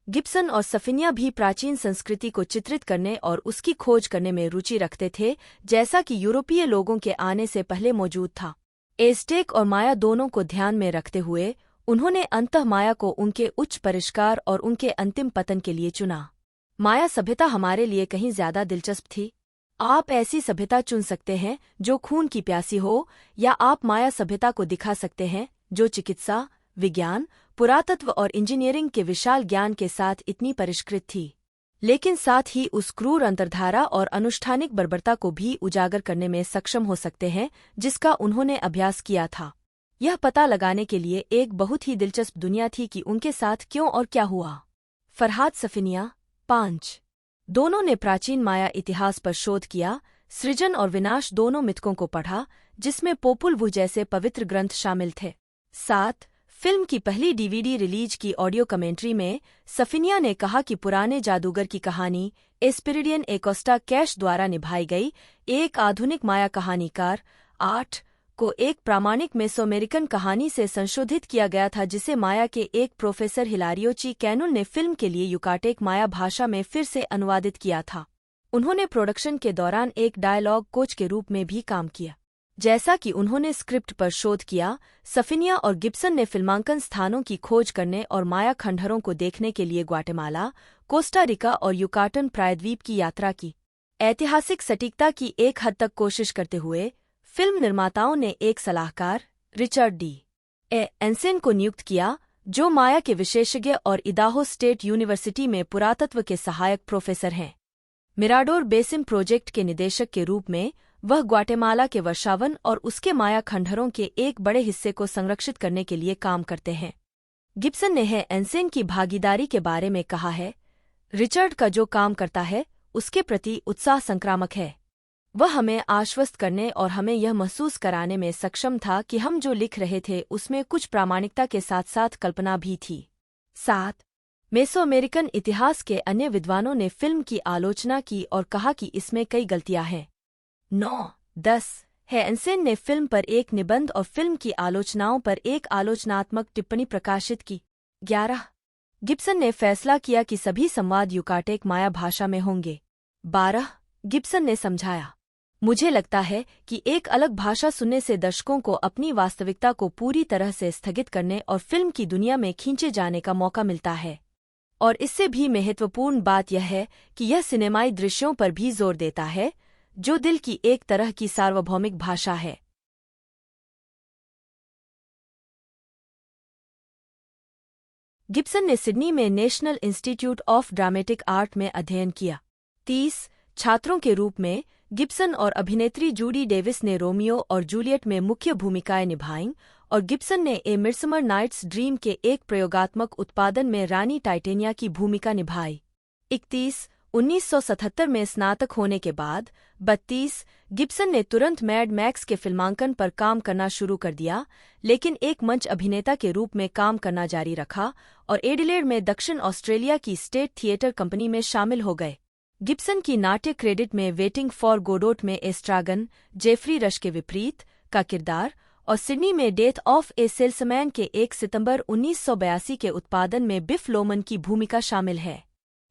गिब्सन और सफिनिया भी प्राचीन संस्कृति को चित्रित करने और उसकी खोज करने में रुचि रखते थे जैसा कि यूरोपीय लोगों के आने से पहले मौजूद था। एज़टेक और माया दोनों को ध्यान में रखते हुए उन्होंने अंतः माया को उनके उच्च परिष्कार और उनके अंतिम पतन के लिए चुना। माया सभ्यता हमारे लिए कहीं ज्यादा दिलचस्प थी। आप ऐसी सभ्यता चुन सकते हैं जो खून की प्यासी हो, या आप माया सभ्यता को दिखा सकते हैं जो चिकित्सा, विज्ञान, पुरातत्व और इंजीनियरिंग के विशाल ज्ञान के साथ इतनी परिष्कृत थी, लेकिन साथ ही उस क्रूर अंतर्धारा और अनुष्ठानिक बर्बरता को भी उजागर करने में सक्षम हो सकते हैं जिसका उन्होंने अभ्यास किया था। यह पता लगाने के लिए एक बहुत ही दिलचस्प दुनिया थी कि उनके साथ क्यों और क्या हुआ। फरहाद सफिनिया। 5. दोनों ने प्राचीन माया इतिहास पर शोध किया, सृजन और विनाश दोनों मिथकों को पढ़ा जिसमें पोपुल वुह जैसे पवित्र ग्रंथ शामिल थे। 7. फिल्म की पहली डीवीडी रिलीज की ऑडियो कमेंट्री में सफिनिया ने कहा कि पुराने जादूगर की कहानी एस्पिरिडियन एकोस्टा कैश द्वारा निभाई गई एक आधुनिक माया कहानीकार 8 को एक प्रामाणिक मेसोअमेरिकन कहानी से संशोधित किया गया था जिसे माया के एक प्रोफेसर हिलारियोची कैनुल ने फिल्म के लिए युकाटेक माया भाषा में फिर से अनुवादित किया था। उन्होंने प्रोडक्शन के दौरान एक डायलॉग कोच के रूप में भी काम किया। जैसा कि उन्होंने स्क्रिप्ट पर शोध किया, सफिनिया और गिब्सन ने फिल्मांकन स्थानों की खोज करने और माया खंडहरों को देखने के लिए ग्वाटेमाला, कोस्टा रिका और युकाटन प्रायद्वीप की यात्रा की। ऐतिहासिक सटीकता की एक हद तक कोशिश करते हुए फिल्म निर्माताओं ने एक सलाहकार रिचर्ड डी एंसेन को नियुक्त किया, जो माया के विशेषज्ञ और इदाहो स्टेट यूनिवर्सिटी में पुरातत्व के सहायक प्रोफेसर हैं। मिराडोर बेसिन प्रोजेक्ट के निदेशक के रूप में वह ग्वाटेमाला के वर्षावन और उसके माया खंडहरों के एक बड़े हिस्से को संरक्षित करने के लिए काम करते हैं। गिब्सन ने एंसेन की भागीदारी के बारे में कहा है, रिचर्ड का जो काम करता है उसके प्रति उत्साह संक्रामक है। वह हमें आश्वस्त करने और हमें यह महसूस कराने में सक्षम था कि हम जो लिख रहे थे उसमें कुछ प्रामाणिकता के साथ साथ कल्पना भी थी। 7 मेसोअमेरिकन इतिहास के अन्य विद्वानों ने फिल्म की आलोचना की और कहा कि इसमें कई गलतियां हैं। 9-10 एंसेन ने फिल्म पर एक निबंध और फिल्म की आलोचनाओं पर एक आलोचनात्मक टिप्पणी प्रकाशित की। 11 गिब्सन ने फैसला किया कि सभी संवाद युकाटेक माया भाषा में होंगे। 12 गिब्सन ने समझाया, मुझे लगता है कि एक अलग भाषा सुनने से दर्शकों को अपनी वास्तविकता को पूरी तरह से स्थगित करने और फिल्म की दुनिया में खींचे जाने का मौका मिलता है। और इससे भी महत्वपूर्ण बात यह है कि यह सिनेमाई दृश्यों पर भी जोर देता है, जो दिल की एक तरह की सार्वभौमिक भाषा है। गिब्सन ने सिडनी में national institute of dramatic art में अध्ययन किया। 30 छात्रों के रूप में गिब्सन और अभिनेत्री जूडी डेविस ने रोमियो और जूलियट में मुख्य भूमिकाएं निभाईं और गिब्सन ने ए मिडसमर नाइट्स ड्रीम के एक प्रयोगात्मक उत्पादन में रानी टाइटेनिया की भूमिका निभाई। 31 1977 में स्नातक होने के बाद 32 गिब्सन ने तुरंत मैड मैक्स के फिल्मांकन पर काम करना शुरू कर दिया, लेकिन एक मंच अभिनेता के रूप में काम करना जारी रखा और एडिलेड में दक्षिण ऑस्ट्रेलिया की स्टेट थिएटर कंपनी में शामिल हो गए। गिब्सन की नाट्य क्रेडिट में वेटिंग फॉर गोडोट में एस्ट्रागन, जेफरी रश के विपरीत का किरदार और सिडनी में डेथ ऑफ ए सेल्समैन के 1 सितंबर 1982 के उत्पादन में बिफ लोमन की भूमिका शामिल है।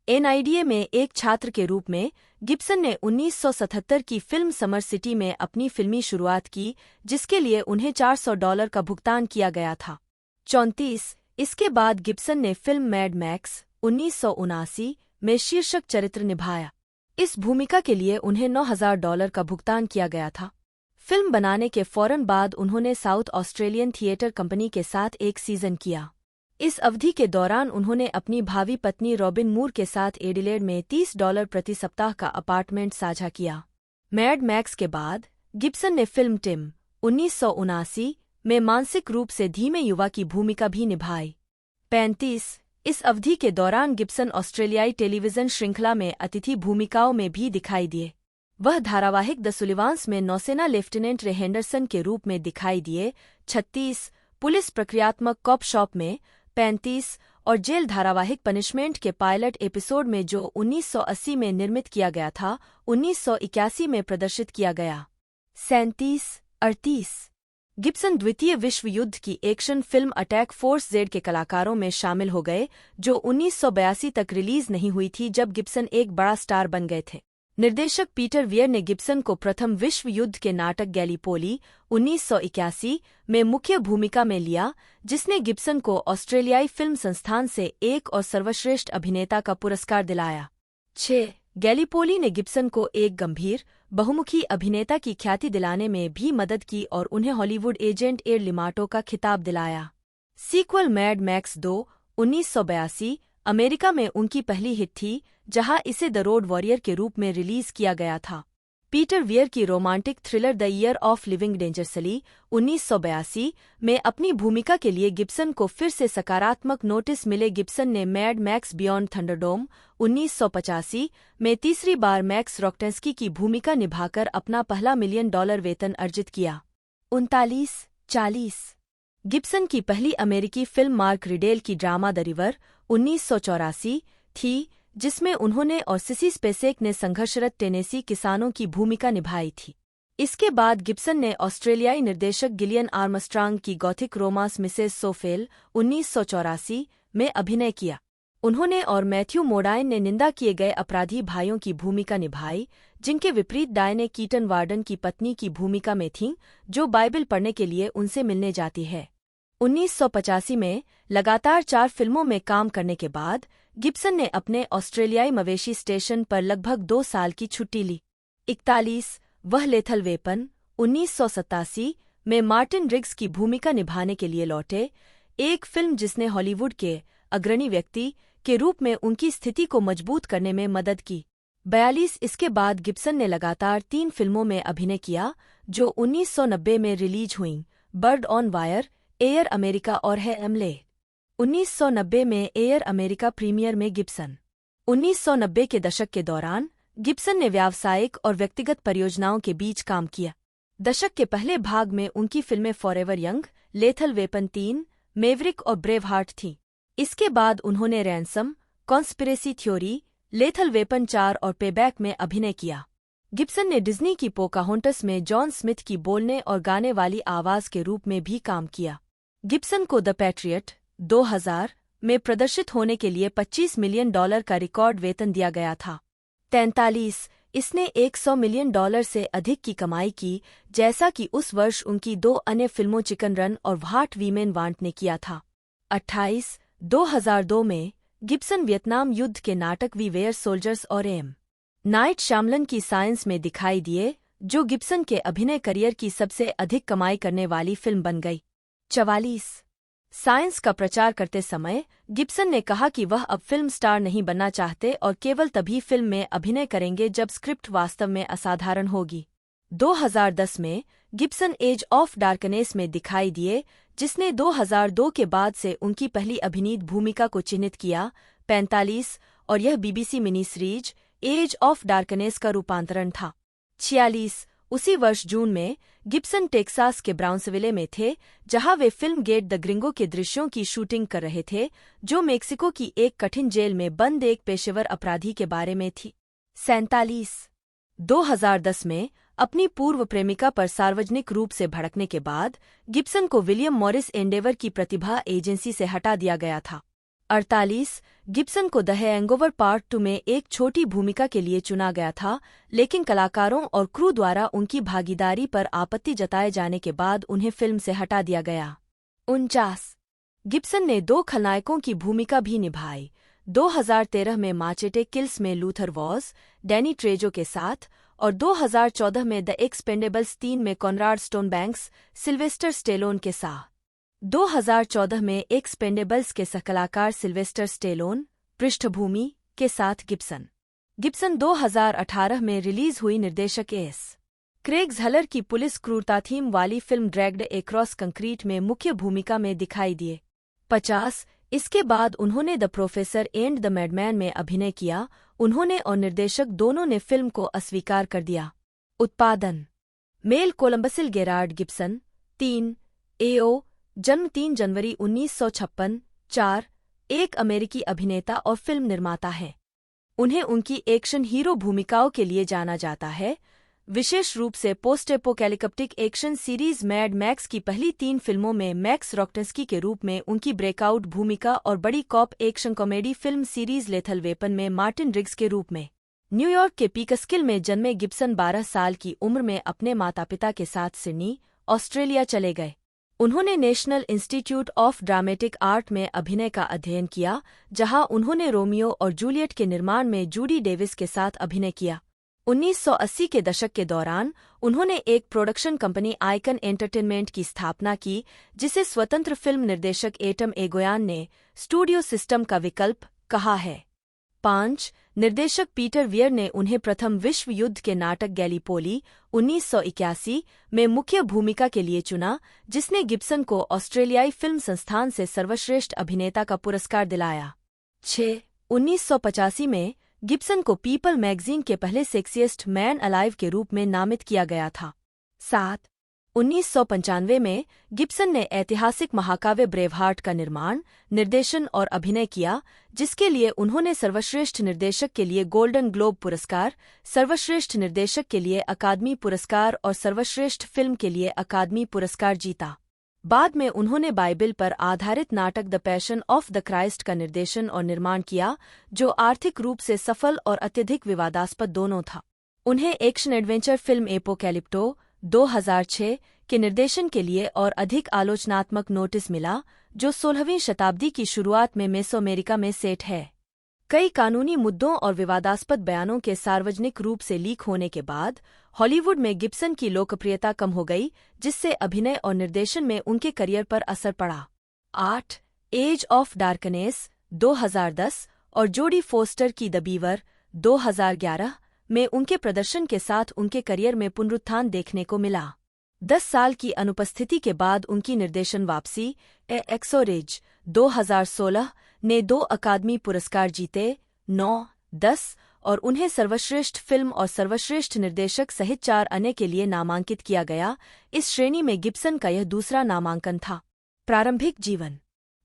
एनआईडीए में एक छात्र के रूप में गिब्सन ने 1977 की फिल्म समर सिटी में अपनी फिल्मी शुरुआत की, जिसके लिए उन्हें $400 का भुगतान किया गया था। 34 इसके बाद गिब्सन ने फिल्म मैड मैक्स 1979 में शीर्षक चरित्र निभाया। इस भूमिका के लिए उन्हें $9,000 का भुगतान किया गया था। फिल्म बनाने के फौरन बाद उन्होंने साउथ ऑस्ट्रेलियन थिएटर कंपनी के साथ एक सीजन किया। इस अवधि के दौरान उन्होंने अपनी भावी पत्नी रॉबिन मूर के साथ एडिलेड में $30 प्रति सप्ताह का अपार्टमेंट साझा किया। मैड मैक्स के बाद गिब्सन ने फिल्म टिम 1979 में मानसिक रूप से धीमे युवा की भूमिका भी निभाई। 35 इस अवधि के दौरान गिब्सन ऑस्ट्रेलियाई टेलीविजन श्रृंखला में अतिथि भूमिकाओं में भी दिखाई दिए। वह धारावाहिक द सुलिवान्स में नौसेना लेफ्टिनेंट रे हेंडरसन के रूप में दिखाई दिए। 36 पुलिस प्रक्रियात्मक कॉप शॉप में। 35 और जेल धारावाहिक पनिशमेंट के पायलट एपिसोड में जो 1980 में निर्मित किया गया था, 1981 में प्रदर्शित किया गया। 37-38 गिब्सन द्वितीय विश्व युद्ध की action film attack force Z के कलाकारों में शामिल हो गए, जो 1982 तक रिलीज नहीं हुई थी जब गिब्सन एक बड़ा स्टार बन गए थे। निर्देशक पीटर वियर ने गिब्सन को प्रथम विश्व युद्ध के नाटक गैलीपोली 1981 में मुख्य भूमिका में लिया, जिसने गिब्सन को ऑस्ट्रेलियाई फिल्म संस्थान से एक और सर्वश्रेष्ठ अभिनेता का पुरस्कार दिलाया। 6 गैलीपोली ने गिब्सन को एक गंभीर, बहुमुखी अभिनेता की ख्याति दिलाने में भी मदद की और उन्हें हॉलीवुड एजेंट एड लिमाटो का खिताब दिलाया। सीक्वल मैड मैक्स 2 1982 अमेरिका में उनकी पहली हिट थी, जहां इसे द रोड वॉरियर के रूप में रिलीज किया गया था। पीटर वियर की romantic thriller the year of living dangerously 1982 में अपनी भूमिका के लिए गिब्सन को फिर से सकारात्मक नोटिस मिले। गिब्सन ने मैड मैक्स बियॉन्ड थंडरडोम 1985 में तीसरी बार मैक्स रॉकटेंस्की की भूमिका निभाकर अपना पहला $1 मिलियन वेतन अर्जित किया। 39-40 गिब्सन की पहली अमेरिकी फिल्म मार्क रिडेल की ड्रामा द रिवर 1984 थी, जिसमें उन्होंने और सिसी स्पेसेक ने संघर्षरत टेनेसी किसानों की भूमिका निभाई थी। इसके बाद गिब्सन ने ऑस्ट्रेलियाई निर्देशक गिलियन आर्मस्ट्रांग की गॉथिक रोमांस मिसेस सोफेल 1984 में अभिनय किया। उन्होंने और मैथ्यू मोडाइन ने निंदा किए गए अपराधी भाइयों की भूमिका निभाई, जिनके विपरीत डायने कीटन वार्डन की पत्नी की भूमिका में थीं, जो बाइबिल पढ़ने के लिए उनसे मिलने जाती है। 1985 में लगातार 4 फिल्मों में काम करने के बाद गिब्सन ने अपने ऑस्ट्रेलियाई मवेशी स्टेशन पर लगभग 2 साल की छुट्टी ली। 41 वह लेथल वेपन 1987 में मार्टिन रिग्स की भूमिका निभाने के लिए लौटे, एक फिल्म जिसने हॉलीवुड के अग्रणी व्यक्ति के रूप में उनकी स्थिति को मजबूत करने में मदद की। 42 इसके बाद गिब्सन ने लगातार 3 फिल्मों में अभिनय किया जो 1990 में रिलीज हुईं, bird on wire, air America और है एमले। 1990 में एयर अमेरिका प्रीमियर में गिब्सन। 1990 के दशक के दौरान गिब्सन ने व्यावसायिक और व्यक्तिगत परियोजनाओं के बीच काम किया। दशक के पहले भाग में उनकी फिल्में forever young, lethal weapon 3, Maverick और ब्रेव हार्ट थीं। इसके बाद उन्होंने ransom, conspiracy theory, lethal weapon 4 और पेबैक में अभिनय किया। गिब्सन ने डिज्नी की पोकाहोंटस में जॉन स्मिथ की बोलने और गाने वाली आवाज के रूप में भी काम किया। गिब्सन को द पैट्रियट 2000 में प्रदर्शित होने के लिए $25 मिलियन का रिकॉर्ड वेतन दिया गया था। 43 इसने $100 मिलियन से अधिक की कमाई की, जैसा कि उस वर्ष उनकी 2 अन्य फिल्मों चिकन रन और व्हाट वीमेन वांट ने किया था। 28 2002 में गिब्सन वियतनाम युद्ध के नाटक वी वेयर सोल्जर्स और एम. नाइट श्यामलन की साइंस में दिखाई दिए, जो गिब्सन के अभिनय करियर की सबसे अधिक कमाई करने वाली फिल्म बन गई। 44 साइंस का प्रचार करते समय गिब्सन ने कहा कि वह अब फिल्म स्टार नहीं बनना चाहते और केवल तभी फिल्म में अभिनय करेंगे जब स्क्रिप्ट वास्तव में असाधारण होगी। 2010 में गिब्सन एज ऑफ डार्कनेस में दिखाई दिए, जिसने 2002 के बाद से उनकी पहली अभिनीत भूमिका को चिन्हित किया। 45 और यह BBC mini series Edge of Darkness का रूपांतरण था। 46 उसी वर्ष जून में गिब्सन टेक्सास के ब्राउन्सविले में थे, जहां वे फिल्म गेट द ग्रिंगो के दृश्यों की शूटिंग कर रहे थे, जो मेक्सिको की एक कठिन जेल में बंद एक पेशेवर अपराधी के बारे में थी। 47 2010 में अपनी पूर्व प्रेमिका पर सार्वजनिक रूप से भड़कने के बाद गिब्सन को विलियम मॉरिस एंडेवर की प्रतिभा एजेंसी से हटा दिया गया था। 48 गिब्सन को द हैंगओवर पार्ट 2 में एक छोटी भूमिका के लिए चुना गया था, लेकिन कलाकारों और क्रू द्वारा उनकी भागीदारी पर आपत्ति जताए जाने के बाद उन्हें फिल्म से हटा दिया गया। 49 गिब्सन ने 2 खलनायकों की भूमिका भी निभाई। 2013 में माचेटे किल्स में लूथर वॉज, डैनी ट्रेजो के साथ, और 2014 में द एक्सपेंडेबल्स 3 में कॉनराड स्टोनबैंक्स, सिल्वेस्टर स्टेलोन के साथ। 2014 में एक्सपेंडेबल्स के सहकलाकार सिल्वेस्टर स्टेलोन, पृष्ठभूमि के साथ गिब्सन। 2018 में रिलीज हुई निर्देशक एस. क्रेग झलर की पुलिस क्रूरता थीम वाली फिल्म ड्रैग्ड एक्रॉस कंक्रीट में मुख्य भूमिका में दिखाई दिए। 50 इसके बाद उन्होंने The Professor and the Madman में अभिनय किया। उन्होंने और निर्देशक दोनों ने फिल्म को अस्वीकार कर दिया। उत्पादन मेल कोलंबसिल गेरार्ड गिब्सन 3 एओ जन्म 3 जनवरी 1956 4 एक अमेरिकी अभिनेता और फिल्म निर्माता हैं। उन्हें उनकी एक्शन हीरो भूमिकाओं के लिए जाना जाता है, विशेष रूप से post apocalyptic action series mad max की पहली 3 फिल्मों में मैक्स रॉकटेंस्की के रूप में उनकी ब्रेकआउट भूमिका और बड़ी cop action comedy film series Lethal Weapon में मार्टिन रिग्स के रूप में। न्यूयॉर्क के पीकस्किल में जन्मे गिब्सन 12 साल की उम्र में अपने माता पिता के साथ सिडनी, ऑस्ट्रेलिया चले गए। उन्होंने national institute of dramatic art में अभिनय का अध्ययन किया, जहां उन्होंने रोमियो और जूलियट के निर्माण में जूडी डेविस के साथ अभिनय किया। 1980 के दशक के दौरान उन्होंने एक प्रोडक्शन कंपनी आइकन एंटरटेनमेंट की स्थापना की, जिसे स्वतंत्र फिल्म निर्देशक एटम एगोयान ने स्टूडियो सिस्टम का विकल्प कहा है। 5 निर्देशक पीटर वियर ने उन्हें प्रथम विश्व युद्ध के नाटक गैलीपोली 1981 में मुख्य भूमिका के लिए चुना, जिसने गिब्सन को ऑस्ट्रेलियाई फिल्म संस्थान से सर्वश्रेष्ठ अभिनेता का पुरस्कार दिलाया। 6 1985 में गिब्सन को पीपल मैगजीन के पहले सेक्सिएस्ट मैन अलाइव के रूप में नामित किया गया था। 7 1995 में गिब्सन ने ऐतिहासिक महाकाव्य ब्रेवहार्ट का निर्माण, निर्देशन और अभिनय किया, जिसके लिए उन्होंने सर्वश्रेष्ठ निर्देशक के लिए गोल्डन ग्लोब पुरस्कार, सर्वश्रेष्ठ निर्देशक के लिए अकादमी पुरस्कार और सर्वश्रेष्ठ फिल्म के लिए अकादमी पुरस्कार जीता। बाद में उन्होंने बाइबिल पर आधारित नाटक the passion of the Christ का निर्देशन और निर्माण किया, जो आर्थिक रूप से सफल और अत्यधिक विवादास्पद दोनों था। उन्हें एक्शन एडवेंचर फिल्म एपोकैलिप्टो 2006 के निर्देशन के लिए और अधिक आलोचनात्मक नोटिस मिला, जो 16वीं शताब्दी की शुरुआत में मेसोअमेरिका में सेट है। कई कानूनी मुद्दों और विवादास्पद बयानों के सार्वजनिक रूप से लीक होने के बाद हॉलीवुड में गिब्सन की लोकप्रियता कम हो गई, जिससे अभिनय और निर्देशन में उनके करियर पर असर पड़ा। 8 एज ऑफ डार्कनेस 2010 और जोडी फोस्टर की द बीवर 2011 में उनके प्रदर्शन के साथ उनके करियर में पुनरुत्थान देखने को मिला। 10 साल की अनुपस्थिति के बाद उनकी निर्देशन वापसी एक्सोरेज 2016 ने 2 अकादमी पुरस्कार जीते, 9, 10 और उन्हें सर्वश्रेष्ठ फिल्म और सर्वश्रेष्ठ निर्देशक सहित 4 अन्य के लिए नामांकित किया गया। इस श्रेणी में गिब्सन का यह दूसरा नामांकन था। प्रारंभिक जीवन।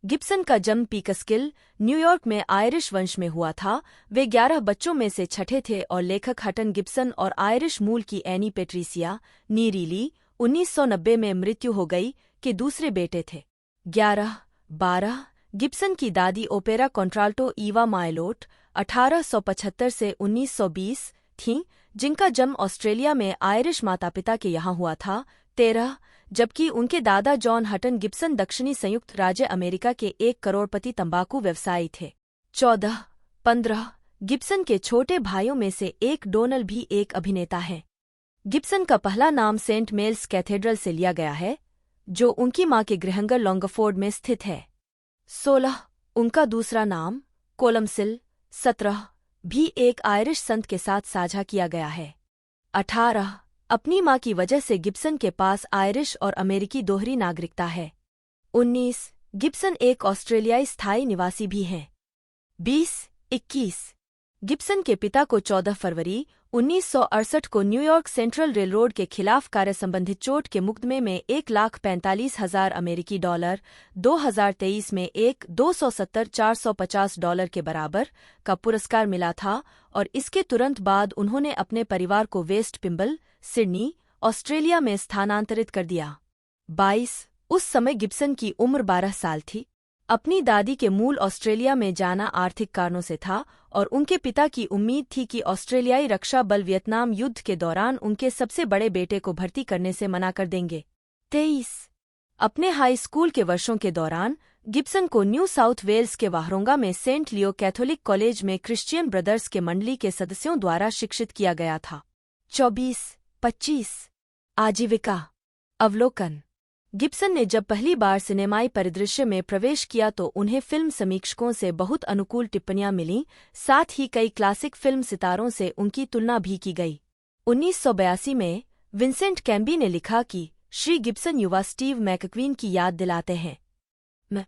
गिब्सन का जन्म पीकस्किल, न्यूयॉर्क में आयरिश वंश में हुआ था। वे 11 बच्चों में से छठे थे और लेखक हटन गिब्सन और आयरिश मूल की एनी पेट्रिसिया नी रीली 1990 में मृत्यु हो गई के दूसरे बेटे थे। 11-12 गिब्सन की दादी ओपेरा कॉन्ट्राल्टो ईवा मायलोट 1875 से 1920 थीं, जिनका जन्म ऑस्ट्रेलिया में आयरिश माता-पिता के यहाँ हुआ था। 13 जबकि उनके दादा जॉन हटन गिब्सन दक्षिणी संयुक्त राज्य अमेरिका के 1 करोड़पति तंबाकू व्यवसायी थे। 14-15 गिब्सन के छोटे भाइयों में से एक डोनल भी एक अभिनेता है। गिब्सन का पहला नाम सेंट मेल्स कैथेड्रल से लिया गया है, जो उनकी मां के गृहनगर लॉन्गफोर्ड में स्थित है। 16 उनका दूसरा नाम कोलमसिल। 17 भी एक आयरिश संत के साथ साझा किया गया है। 18 अपनी मां की वजह से गिब्सन के पास आयरिश और अमेरिकी दोहरी नागरिकता है। 19 गिब्सन एक ऑस्ट्रेलियाई स्थायी निवासी भी हैं। 20-21 गिब्सन के पिता को 14 फरवरी 1968 को न्यूयॉर्क सेंट्रल रेलरोड के खिलाफ कार्य संबंधित चोट के मुकदमे में $1,45,000 अमेरिकी डॉलर 2023 में $270,450 के बराबर का पुरस्कार मिला था और इसके तुरंत बाद उन्होंने अपने परिवार को वेस्ट पिम्बल, सिडनी, ऑस्ट्रेलिया में स्थानांतरित कर दिया। 22 उस समय गिब्सन की उम्र 12 साल थी। अपनी दादी के मूल ऑस्ट्रेलिया में जाना आर्थिक कारणों से था और उनके पिता की उम्मीद थी कि ऑस्ट्रेलियाई रक्षा बल वियतनाम युद्ध के दौरान उनके सबसे बड़े बेटे को भर्ती करने से मना कर देंगे। 23 अपने हाई स्कूल के वर्षों के दौरान गिब्सन को न्यू साउथ वेल्स के वाहरोंगा में सेंट लियो कैथोलिक कॉलेज में क्रिश्चियन ब्रदर्स के मंडली के सदस्यों द्वारा शिक्षित किया गया था। 24-25 आजीविका अवलोकन। गिब्सन ने जब पहली बार सिनेमाई परिदृश्य में प्रवेश किया तो उन्हें फिल्म समीक्षकों से बहुत अनुकूल टिप्पणियां मिलीं, साथ ही कई क्लासिक फिल्म सितारों से उनकी तुलना भी की गई। 1982 में विंसेंट कैम्बी ने लिखा कि श्री गिब्सन युवा स्टीव मैकक्वीन की याद दिलाते हैं। मैं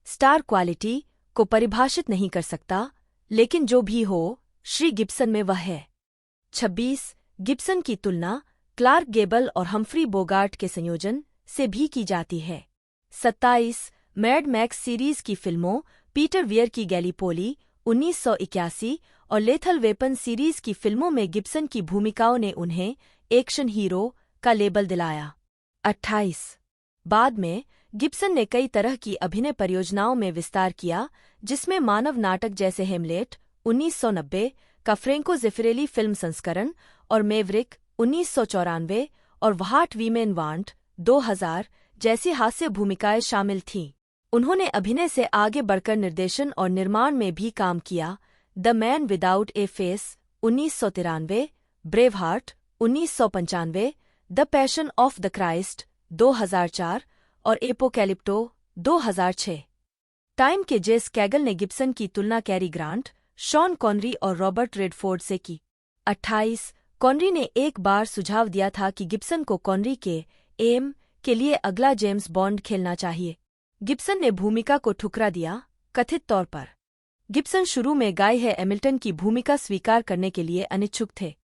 स्टार क्वालिटी को परिभाषित नहीं कर सकता, लेकिन जो भी हो, श्री गिब्सन में वह है। 26 गिब्सन की तुलना क्लार्क गेबल और हम्फ्री बोगार्ट के संयोजन से भी की जाती है। 27 मैड मैक्स सीरीज की फिल्मों पीटर वियर की गैलीपोली 1981 और लेथल वेपन सीरीज की फिल्मों में गिब्सन की भूमिकाओं ने उन्हें एक्शन हीरो का लेबल दिलाया। 28 बाद में गिब्सन ने कई तरह की अभिनय परियोजनाओं में विस्तार किया, जिसमें मानव नाटक जैसे हेमलेट 1990 का फ्रेंको ज़ेफिरेली फिल्म संस्करण और मेवरिक 1994 और व्हाट वीमेन वांट 2000 जैसी हास्य भूमिकाएं शामिल थीं। उन्होंने अभिनय से आगे बढ़कर निर्देशन और निर्माण में भी काम किया। The man without A face 1993, ब्रेवहार्ट 1995, the passion of the Christ 2004 और एपोकैलिप्टो 2006। टाइम के जेस कैगल ने गिब्सन की तुलना कैरी ग्रांट, शॉन कॉनरी और रॉबर्ट रेडफोर्ड से की। 28 कॉनरी ने एक बार सुझाव दिया था कि गिब्सन को कॉनरी के एम के लिए अगला जेम्स बॉन्ड खेलना चाहिए। गिब्सन ने भूमिका को ठुकरा दिया, कथित तौर पर। गिब्सन शुरू में गाय है एमिल्टन की भूमिका स्वीकार करने के लिए अनिच्छुक थे।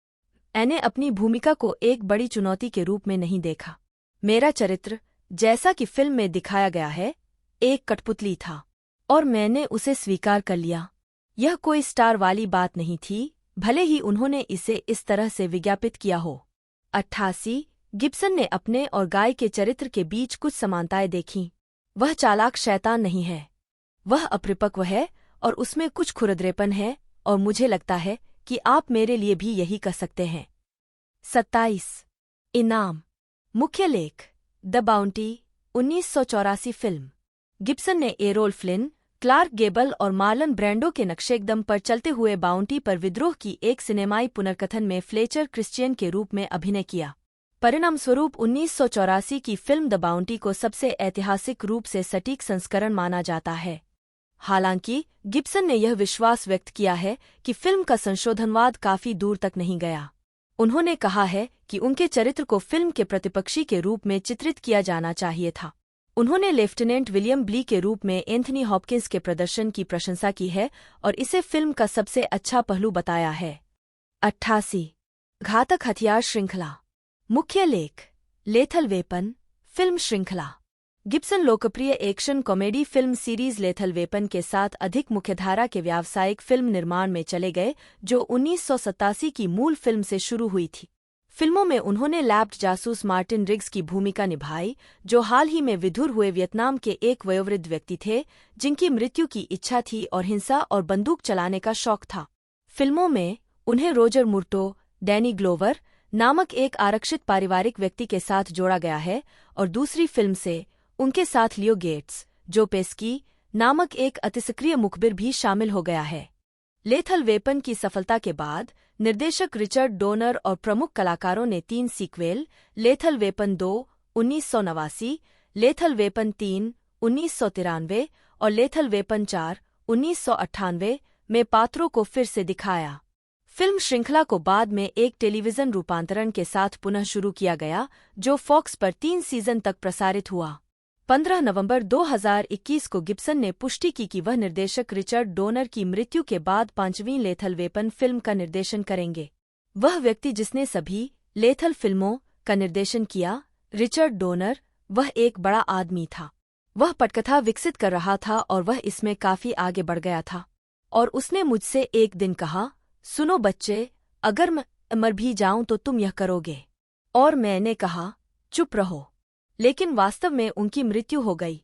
एने अपनी भूमिका को एक बड़ी चुनौती के रूप में नहीं देखा। मेरा चरित्र, जैसा कि फिल्म में दिखाया गया है, एक कठपुतली था और मैंने उसे स्वीकार कर लिया। यह कोई स्टार वाली बात नहीं थी, भले ही उन्होंने इसे इस तरह से विज्ञापित किया हो। 88 गिब्सन ने अपने और गाय के चरित्र के बीच कुछ समानताएं देखीं। वह चालाक शैतान नहीं है, वह अपरिपक्व है और उसमें कुछ खुरदरेपन है, और मुझे लगता है कि आप मेरे लिए भी यही कर सकते हैं। 27 इनाम। मुख्य लेख द बाउंटी 1984 फिल्म। गिब्सन ने एरोल फ्लिन, क्लार्क गेबल और मार्लन ब्रैंडो के नक्शेकदम पर चलते हुए बाउंटी पर विद्रोह की एक सिनेमाई पुनर्कथन में फ्लेचर क्रिश्चियन के रूप में अभिनय किया। परिणामस्वरूप 1984 की फिल्म द बाउंटी को सबसे ऐतिहासिक रूप से सटीक संस्करण माना जाता है। हालांकि गिब्सन ने यह विश्वास व्यक्त किया है कि फिल्म का संशोधनवाद काफी दूर तक नहीं गया। उन्होंने कहा है कि उनके चरित्र को फिल्म के प्रतिपक्षी के रूप में चित्रित किया जाना चाहिए था। उन्होंने लेफ्टिनेंट विलियम ब्ली के रूप में एंथनी हॉपकिंस के प्रदर्शन की प्रशंसा की है और इसे फिल्म का सबसे अच्छा पहलू बताया है। 88 घातक हथियार श्रृंखला। मुख्य लेख लेथल वेपन फिल्म श्रृंखला। गिब्सन लोकप्रिय action comedy film series Lethal weapon के साथ अधिक मुख्यधारा के व्यावसायिक फिल्म निर्माण में चले गए, जो 1987 की मूल फिल्म से शुरू हुई थी। फिल्मों में उन्होंने लैप्ड जासूस मार्टिन रिग्स की भूमिका निभाई, जो हाल ही में विधुर हुए वियतनाम के एक वयोवृद्ध व्यक्ति थे जिनकी मृत्यु की इच्छा थी और हिंसा और बंदूक चलाने का शौक था। फिल्मों में उन्हें रोजर मुर्टो, डैनी ग्लोवर नामक एक आरक्षित पारिवारिक व्यक्ति के साथ जोड़ा गया है, और दूसरी फिल्म से उनके साथ लियो गेट्स, जो पेस्की नामक एक अतिसक्रिय मुखबिर भी शामिल हो गया है। लेथल वेपन की सफलता के बाद निर्देशक रिचर्ड डोनर और प्रमुख कलाकारों ने 3 sequel, lethal weapon 2 1989, lethal weapon 3 1993 और लेथल वेपन 4 1998 में पात्रों को फिर से दिखाया। फिल्म श्रृंखला को बाद में एक टेलीविजन रूपांतरण के साथ पुनः शुरू किया गया, जो फॉक्स पर 3 सीजन तक प्रसारित हुआ। 15 नवंबर 2021 को गिब्सन ने पुष्टि की कि वह निर्देशक रिचर्ड डोनर की मृत्यु के बाद 5वीं लेथल वेपन फिल्म का निर्देशन करेंगे। वह व्यक्ति जिसने सभी लेथल फिल्मों का निर्देशन किया, रिचर्ड डोनर, वह एक बड़ा आदमी था। वह पटकथा विकसित कर रहा था और वह इसमें काफी आगे बढ़ गया था। और उसने मुझसे एक दिन कहा, सुनो बच्चे, अगर मैं मर भी जाऊं तो तुम यह करोगे। और मैंने कहा, चुप रहो। लेकिन वास्तव में उनकी मृत्यु हो गई।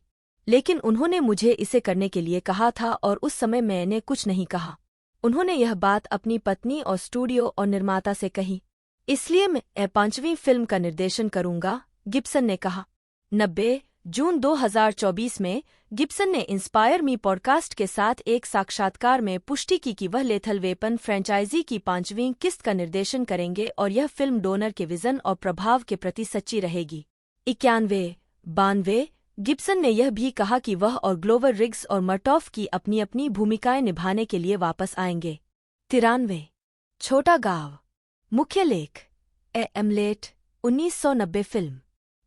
लेकिन उन्होंने मुझे इसे करने के लिए कहा था और उस समय मैंने कुछ नहीं कहा। उन्होंने यह बात अपनी पत्नी और स्टूडियो और निर्माता से कही। इसलिए मैं 5वीं फिल्म का निर्देशन करूंगा, गिब्सन ने कहा। 90 जून 2024 में गिब्सन ने इंस्पायर मी पॉडकास्ट के साथ एक साक्षात्कार में पुष्टि की कि वह लेथल वेपन फ्रेंचाइजी की 5वीं किस्त का निर्देशन करेंगे और यह फिल्म डोनर के विजन और प्रभाव के प्रति सच्ची रहेगी। 91-92 गिब्सन ने यह भी कहा कि वह और ग्लोवर रिग्स और मर्टॉफ की अपनी अपनी भूमिकाएं निभाने के लिए वापस आएंगे। 93 छोटा गांव। मुख्य लेख हेमलेट 1990 फिल्म।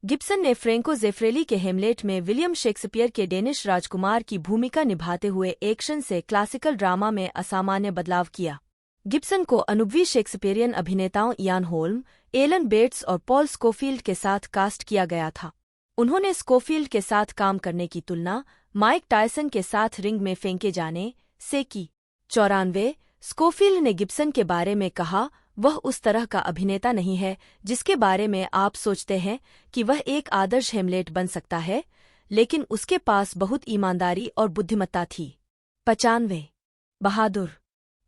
गिब्सन ने फ्रेंको जेफ्रेली के हेमलेट में विलियम शेक्सपियर के डेनिश राजकुमार की भूमिका निभाते हुए एक्शन से क्लासिकल ड्रामा में असामान्य बदलाव किया। गिब्सन को अनुभवी शेक्सपियरियन अभिनेताओं इयान होल्म, एलन बेट्स और पॉल स्कोफील्ड के साथ कास्ट किया गया था। उन्होंने स्कोफील्ड के साथ काम करने की तुलना माइक टायसन के साथ रिंग में फेंके जाने से की। 94 स्कोफील्ड ने गिब्सन के बारे में कहा, वह उस तरह का अभिनेता नहीं है जिसके बारे में आप सोचते हैं कि वह एक आदर्श हेमलेट बन सकता है, लेकिन उसके पास बहुत ईमानदारी और बुद्धिमत्ता थी। 95 बहादुर।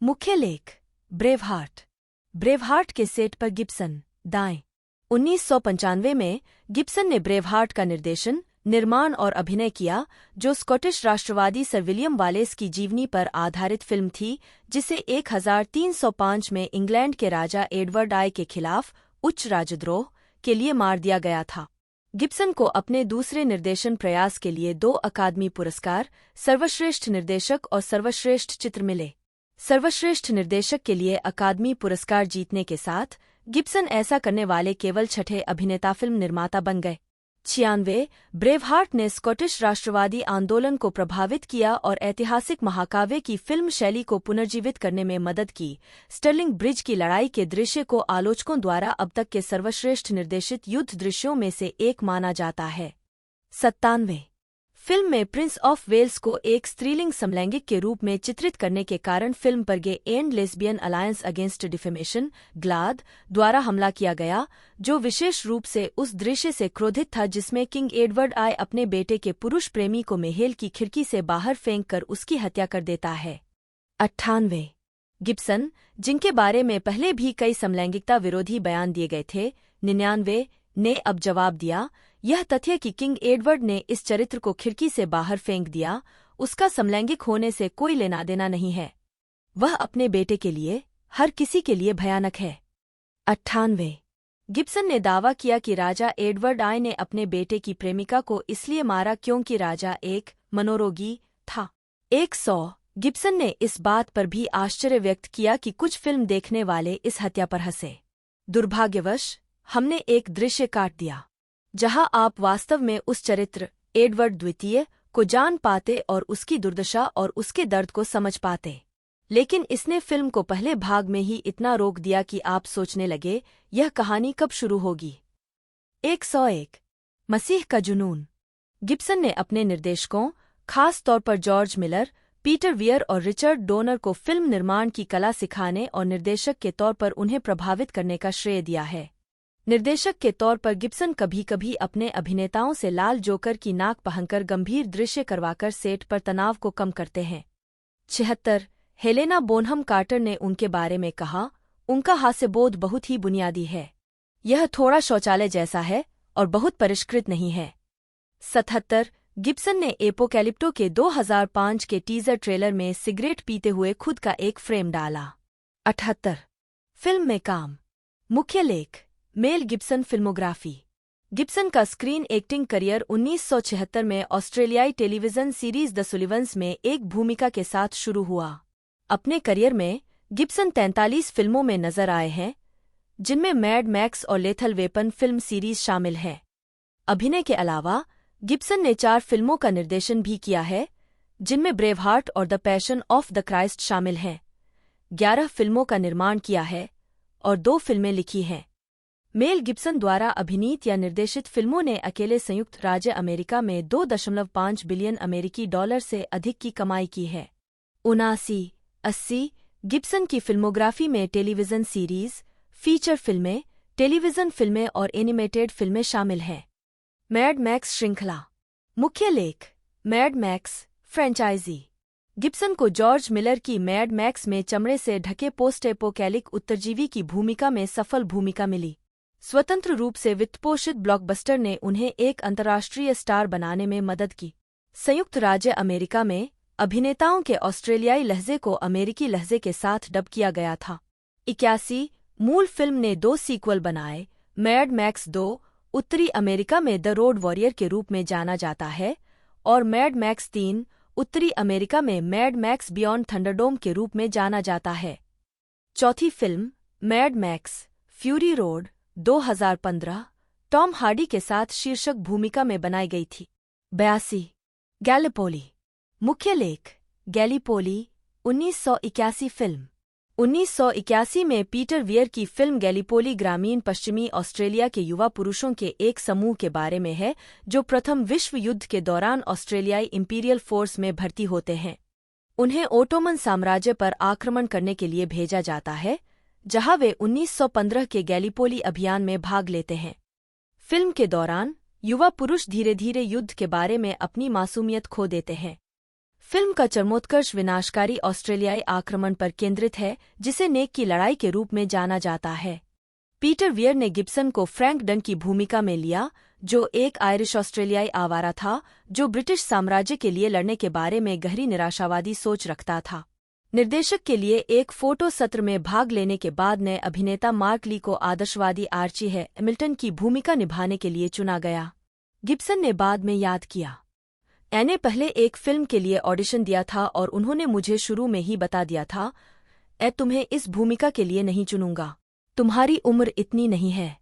मुख्य लेख ब्रेवहार्ट के सेट पर गिब्सन, दाएं। 1995 में गिब्सन ने ब्रेवहार्ट का निर्देशन, निर्माण और अभिनय किया, जो स्कॉटिश राष्ट्रवादी सर विलियम वालेस की जीवनी पर आधारित फिल्म थी, जिसे 1305 में इंग्लैंड के राजा एडवर्ड आई के खिलाफ उच्च राजद्रोह के लिए मार दिया गया था। गिब्सन को अपने दूसरे निर्देशन प्रयास के लिए 2 अकादमी पुरस्कार, सर्वश्रेष्ठ निर्देशक और सर्वश्रेष्ठ चित्र मिले। सर्वश्रेष्ठ निर्देशक के लिए अकादमी पुरस्कार जीतने के साथ गिब्सन ऐसा करने वाले केवल 6ठे अभिनेता फिल्म निर्माता बन गए। 96 ब्रेवहार्ट ने स्कॉटिश राष्ट्रवादी आंदोलन को प्रभावित किया और ऐतिहासिक महाकाव्य की फिल्म शैली को पुनर्जीवित करने में मदद की। स्टर्लिंग ब्रिज की लड़ाई के दृश्य को आलोचकों द्वारा अब तक के सर्वश्रेष्ठ निर्देशित युद्ध दृश्यों में से एक माना जाता है। 97 फिल्म में प्रिंस ऑफ वेल्स को एक स्त्रीलिंग समलैंगिक के रूप में चित्रित करने के कारण फिल्म पर gay and lesbian alliance against defamation GLAAD द्वारा हमला किया गया, जो विशेष रूप से उस दृश्य से क्रोधित था जिसमें किंग एडवर्ड आई अपने बेटे के पुरुष प्रेमी को महल की खिड़की से बाहर फेंक कर उसकी हत्या कर देता है। 98 गिब्सन, जिनके बारे में पहले भी कई समलैंगिकता विरोधी बयान दिए गए थे, 99 ने अब जवाब दिया, यह तथ्य कि किंग एडवर्ड ने इस चरित्र को खिड़की से बाहर फेंक दिया, उसका समलैंगिक होने से कोई लेना देना नहीं है। वह अपने बेटे के लिए, हर किसी के लिए भयानक है। 98 गिब्सन ने दावा किया कि राजा एडवर्ड आई ने अपने बेटे की प्रेमिका को इसलिए मारा क्योंकि राजा एक मनोरोगी था। 100 गिब्सन ने इस बात पर भी आश्चर्य व्यक्त किया कि कुछ फिल्म देखने वाले इस हत्या पर हंसे। दुर्भाग्यवश हमने एक दृश्य काट दिया जहां आप वास्तव में उस चरित्र एडवर्ड द्वितीय को जान पाते और उसकी दुर्दशा और उसके दर्द को समझ पाते, लेकिन इसने फिल्म को पहले भाग में ही इतना रोक दिया कि आप सोचने लगे यह कहानी कब शुरू होगी। 101 मसीह का जुनून। गिब्सन ने अपने निर्देशकों, खास तौर पर जॉर्ज मिलर, पीटर वियर और रिचर्ड डोनर को फिल्म निर्माण की कला सिखाने और निर्देशक के तौर पर उन्हें प्रभावित करने का श्रेय दिया है। निर्देशक के तौर पर गिब्सन कभी कभी अपने अभिनेताओं से लाल जोकर की नाक पहनकर गंभीर दृश्य करवाकर सेट पर तनाव को कम करते हैं। 76 हेलेना बोनहम कार्टर ने उनके बारे में कहा, उनका हास्यबोध बहुत ही बुनियादी है। यह थोड़ा शौचालय जैसा है और बहुत परिष्कृत नहीं है। 77 गिब्सन ने एपोकैलिप्टो के 2005 के टीजर ट्रेलर में सिगरेट पीते हुए खुद का एक फ्रेम डाला। 78 फिल्म में काम। मुख्य लेख मेल गिब्सन फिल्मोग्राफी। गिब्सन का स्क्रीन एक्टिंग करियर 1976 में ऑस्ट्रेलियाई टेलीविजन सीरीज द सुलिवन्स में एक भूमिका के साथ शुरू हुआ। अपने करियर में गिब्सन 43 फिल्मों में नजर आए हैं, जिनमें मैड मैक्स और लेथल वेपन फिल्म सीरीज शामिल है। अभिनय के अलावा गिब्सन ने 4 फिल्मों का निर्देशन भी किया है, जिनमें ब्रेवहार्ट और the passion of the Christ शामिल हैं। 11 फिल्मों का निर्माण किया है और 2 फिल्में लिखी हैं। मेल गिब्सन द्वारा अभिनीत या निर्देशित फिल्मों ने अकेले संयुक्त राज्य अमेरिका में 2.5 बिलियन अमेरिकी डॉलर से अधिक की कमाई की है। 79-80 गिब्सन की फिल्मोग्राफी में टेलीविजन सीरीज, फीचर फिल्में, टेलीविजन फिल्में और एनिमेटेड फिल्में शामिल हैं। मैड मैक्स श्रृंखला। मुख्य लेख मैड मैक्स फ्रेंचाइजी। गिब्सन को जॉर्ज मिलर की मैड मैक्स में चमड़े से ढके पोस्ट एपोकैलिक उत्तरजीवी की भूमिका में सफल भूमिका मिली। स्वतंत्र रूप से वित्तपोषित ब्लॉकबस्टर ने उन्हें एक अंतर्राष्ट्रीय स्टार बनाने में मदद की। संयुक्त राज्य अमेरिका में अभिनेताओं के ऑस्ट्रेलियाई लहजे को अमेरिकी लहजे के साथ डब किया गया था। 81 मूल फिल्म ने 2 सीक्वल बनाए। मैड मैक्स 2 उत्तरी अमेरिका में द रोड वॉरियर के रूप में जाना जाता है और मैड मैक्स 3 उत्तरी अमेरिका में मैड मैक्स बियॉन्ड थंडरडोम के रूप में जाना जाता है। चौथी film mad max fury road 2015 Tom Hardy के साथ शीर्षक भूमिका में बनाई गई थी। 82 गैलिपोली। मुख्य लेख गैलिपोली 1981 फिल्म। 1981 में पीटर वियर की फिल्म गैलिपोली ग्रामीण पश्चिमी ऑस्ट्रेलिया के युवा पुरुषों के एक समूह के बारे में है जो प्रथम विश्व युद्ध के दौरान ऑस्ट्रेलियाई इंपीरियल फोर्स में भर्ती होते हैं। उन्हें ओटोमन साम्राज्य पर आक्रमण करने के लिए भेजा जाता है, जहां वे 1915 के गैलिपोली अभियान में भाग लेते हैं। फिल्म के दौरान युवा पुरुष धीरे धीरे युद्ध के बारे में अपनी मासूमियत खो देते हैं। फिल्म का चरमोत्कर्ष विनाशकारी ऑस्ट्रेलियाई आक्रमण पर केंद्रित है, जिसे नेक की लड़ाई के रूप में जाना जाता है। पीटर वियर ने गिब्सन को फ्रैंक डन की भूमिका में लिया, जो एक आयरिश ऑस्ट्रेलियाई आवारा था जो ब्रिटिश साम्राज्य के लिए लड़ने के बारे में गहरी निराशावादी सोच रखता था। निर्देशक के लिए एक फोटो सत्र में भाग लेने के बाद नए अभिनेता मार्क ली को आदर्शवादी आर्ची हैमिल्टन की भूमिका निभाने के लिए चुना गया। गिब्सन ने बाद में याद किया, मैंने पहले एक फिल्म के लिए ऑडिशन दिया था और उन्होंने मुझे शुरू में ही बता दिया था, तुम्हें इस भूमिका के लिए नहीं चुनूंगा, तुम्हारी उम्र इतनी नहीं है।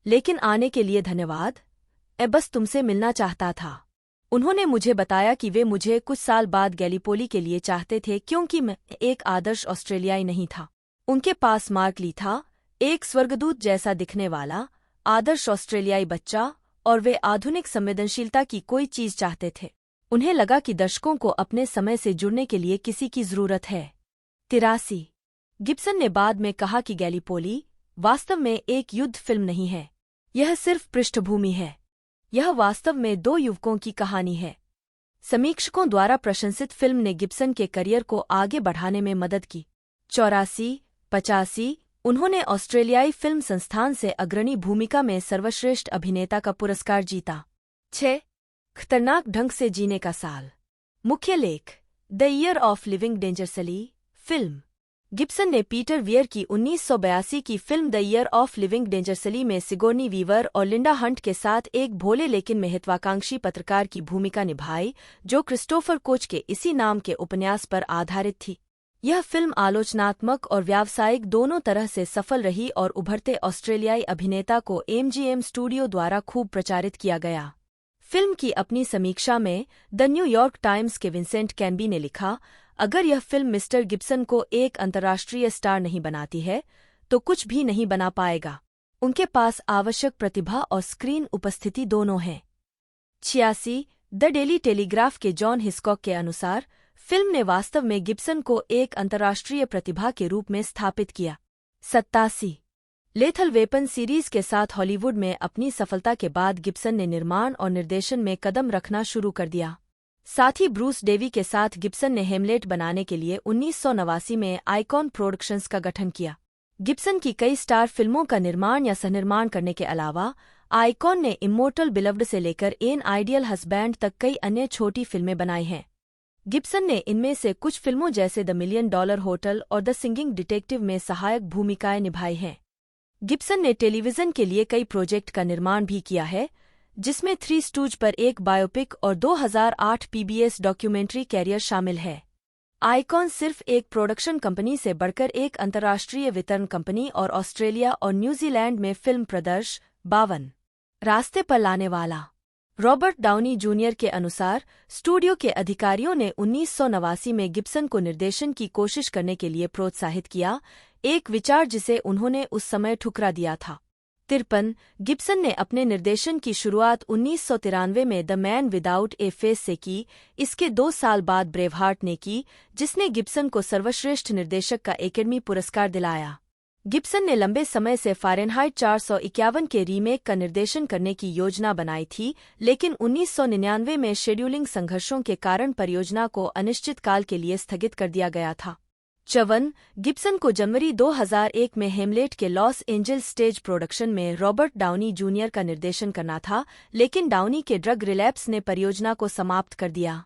लेकिन आने के लिए धन्यवाद। मैं बस तुमसे मिलना चाहता था। उन्होंने मुझे बताया कि वे मुझे कुछ साल बाद गैलीपोली के लिए चाहते थे क्योंकि मैं एक आदर्श ऑस्ट्रेलियाई नहीं था। उनके पास मार्क ली था, एक स्वर्गदूत जैसा दिखने वाला आदर्श ऑस्ट्रेलियाई बच्चा, और वे आधुनिक संवेदनशीलता की कोई चीज चाहते थे। उन्हें लगा कि दर्शकों को अपने समय से जुड़ने के लिए किसी की जरूरत है। 83 गिब्सन ने बाद में कहा कि गैलीपोली वास्तव में एक युद्ध फिल्म नहीं है, यह सिर्फ पृष्ठभूमि है। यह वास्तव में दो युवकों की कहानी है। समीक्षकों द्वारा प्रशंसित फिल्म ने गिब्सन के करियर को आगे बढ़ाने में मदद की। 84-85 उन्होंने ऑस्ट्रेलियाई फिल्म संस्थान से अग्रणी भूमिका में सर्वश्रेष्ठ अभिनेता का पुरस्कार जीता। 6 खतरनाक ढंग से जीने का साल। मुख्य लेख the year of living dangerously film. Gibson ने पीटर वियर की 1982 की film the year of living dangerously में सिगोर्नी वीवर और लिंडा हंट के साथ एक भोले लेकिन महत्वाकांक्षी पत्रकार की भूमिका निभाई, जो क्रिस्टोफर कोच के इसी नाम के उपन्यास पर आधारित थी। यह फिल्म आलोचनात्मक और व्यावसायिक दोनों तरह से सफल रही और उभरते ऑस्ट्रेलियाई अभिनेता को MGM स्टूडियो द्वारा खूब प्रचारित किया गया। फिल्म की अपनी समीक्षा में द न्यूयॉर्क टाइम्स के विंसेंट कैम्बी ने लिखा, अगर यह फिल्म मिस्टर गिब्सन को एक अंतर्राष्ट्रीय स्टार नहीं बनाती है तो कुछ भी नहीं बना पाएगा। उनके पास आवश्यक प्रतिभा और स्क्रीन उपस्थिति दोनों हैं। 86 द डेली टेलीग्राफ के जॉन हिस्कॉक के अनुसार फिल्म ने वास्तव में गिब्सन को एक अंतर्राष्ट्रीय प्रतिभा के रूप में स्थापित किया। 87 लेथल वेपन सीरीज के साथ हॉलीवुड में अपनी सफलता के बाद गिब्सन ने निर्माण और निर्देशन में कदम रखना शुरू कर दिया। साथ ही ब्रूस डेवी के साथ गिब्सन ने हेमलेट बनाने के लिए 1989 में आइकॉन प्रोडक्शंस का गठन किया। गिब्सन की कई स्टार फिल्मों का निर्माण या सहनिर्माण करने के अलावा आइकॉन ने इमोर्टल बिलव्ड से लेकर एन आइडियल हस्बैंड तक कई अन्य छोटी फिल्में बनाई हैं। गिब्सन ने इनमें से कुछ फिल्मों जैसे द मिलियन डॉलर होटल और द सिंगिंग डिटेक्टिव में सहायक भूमिकाएं निभाई हैं। गिब्सन ने टेलीविजन के लिए कई प्रोजेक्ट का निर्माण भी किया है, जिसमें थ्री स्टूज पर एक बायोपिक और 2008 PBS डॉक्यूमेंट्री कैरियर शामिल है। आइकॉन सिर्फ एक प्रोडक्शन कंपनी से बढ़कर एक अंतर्राष्ट्रीय वितरण कंपनी और ऑस्ट्रेलिया और न्यूजीलैंड में फिल्म प्रदर्श 52 रास्ते पर लाने वाला। रॉबर्ट डाउनी जूनियर के अनुसार स्टूडियो के अधिकारियों ने 1989 में गिब्सन को निर्देशन की कोशिश करने के लिए प्रोत्साहित किया, एक विचार जिसे उन्होंने उस समय ठुकरा दिया था। 53 गिब्सन ने अपने निर्देशन की शुरुआत 1993 में the man without A face से की। इसके 2 साल बाद ब्रेवहार्ट ने की, जिसने गिब्सन को सर्वश्रेष्ठ निर्देशक का एकेडमी पुरस्कार दिलाया। गिब्सन ने लंबे समय से फ़ारेनहाइट 451 के रीमेक का निर्देशन करने की योजना बनाई थी, लेकिन 1999 में शेड्यूलिंग संघर्षों के कारण परियोजना को अनिश्चित काल के लिए स्थगित कर दिया गया था। 54 गिब्सन को जनवरी 2001 में हेमलेट के लॉस एंजल्स स्टेज प्रोडक्शन में रॉबर्ट डाउनी जूनियर का निर्देशन करना था, लेकिन डाउनी के ड्रग रिलैप्स ने परियोजना को समाप्त कर दिया।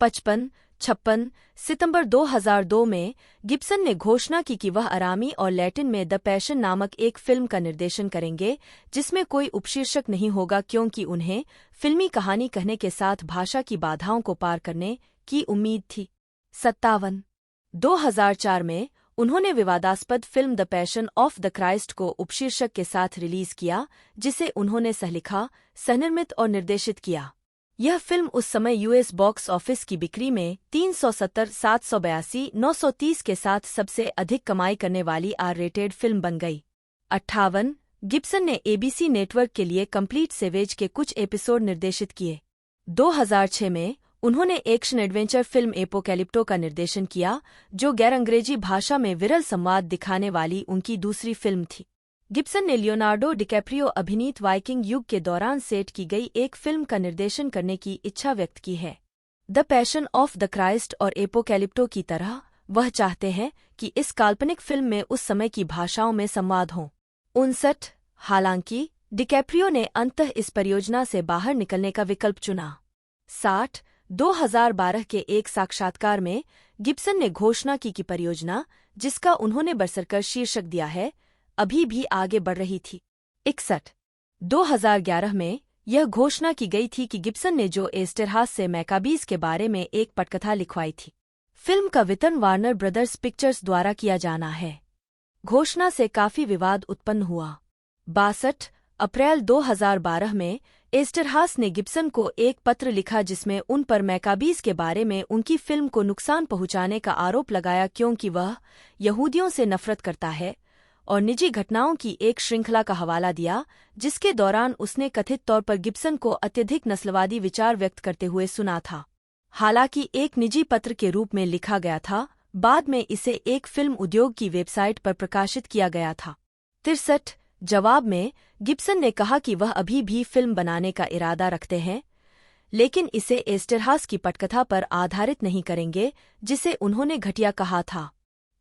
55 सितंबर 2002 में गिब्सन ने घोषणा की कि वह अरामी और लैटिन में द पैशन नामक एक फिल्म का निर्देशन करेंगे, जिसमें कोई उपशीर्षक नहीं होगा क्योंकि उन्हें फिल्मी कहानी कहने के साथ भाषा की बाधाओं को पार करने की उम्मीद थी। 57 2004 में उन्होंने विवादास्पद film the passion of the Christ को उपशीर्षक के साथ रिलीज किया, जिसे उन्होंने सहलिखा, सहनिर्मित और निर्देशित किया। यह फिल्म उस समय यूएस बॉक्स ऑफिस की बिक्री में 370, 782, 930 के साथ सबसे अधिक कमाई करने वाली R-रेटेड फिल्म बन गई। 58 गिब्सन ने ABC नेटवर्क के लिए कंप्लीट सेवेज के कुछ एपिसोड निर्देशित किए। 2006 में उन्होंने एक्शन एडवेंचर फिल्म एपोकैलिप्टो का निर्देशन किया, जो गैर अंग्रेजी भाषा में विरल संवाद दिखाने वाली उनकी दूसरी फिल्म थी। गिब्सन ने लियोनार्डो डिकैप्रियो अभिनीत वाइकिंग युग के दौरान सेट की गई एक फिल्म का निर्देशन करने की इच्छा व्यक्त की है। The passion of the Christ और एपोकैलिप्टो की तरह वह चाहते हैं कि इस काल्पनिक फिल्म में उस समय की भाषाओं में संवाद हों। 59 हालांकि डिकैप्रियो ने अंततः इस परियोजना से बाहर निकलने का विकल्प चुना। 60 2012 के एक साक्षात्कार में गिब्सन ने घोषणा की कि परियोजना, जिसका उन्होंने बरसरकर शीर्षक दिया है, अभी भी आगे बढ़ रही थी। 61 2011 में यह घोषणा की गई थी कि गिब्सन ने जो एस्टरहास से मैकाबीज के बारे में एक पटकथा लिखवाई थी। फिल्म का वितरण वार्नर ब्रदर्स पिक्चर्स द्वारा किया जाना है। घोषणा से काफी विवाद उत्पन्न हुआ। 62 अप्रैल 2012 में एस्टरहास ने गिब्सन को एक पत्र लिखा जिसमें उन पर मैकाबीज के बारे में उनकी फिल्म को नुकसान पहुंचाने का आरोप लगाया क्योंकि वह यहूदियों से नफरत करता है, और निजी घटनाओं की एक श्रृंखला का हवाला दिया जिसके दौरान उसने कथित तौर पर गिब्सन को अत्यधिक नस्लवादी विचार व्यक्त करते हुए सुना था। हालांकि एक निजी पत्र के रूप में लिखा गया था, बाद में इसे एक फिल्म उद्योग की वेबसाइट पर प्रकाशित किया गया था। 63 जवाब में गिब्सन ने कहा कि वह अभी भी फिल्म बनाने का इरादा रखते हैं, लेकिन इसे एस्टरहास की पटकथा पर आधारित नहीं करेंगे जिसे उन्होंने घटिया कहा था।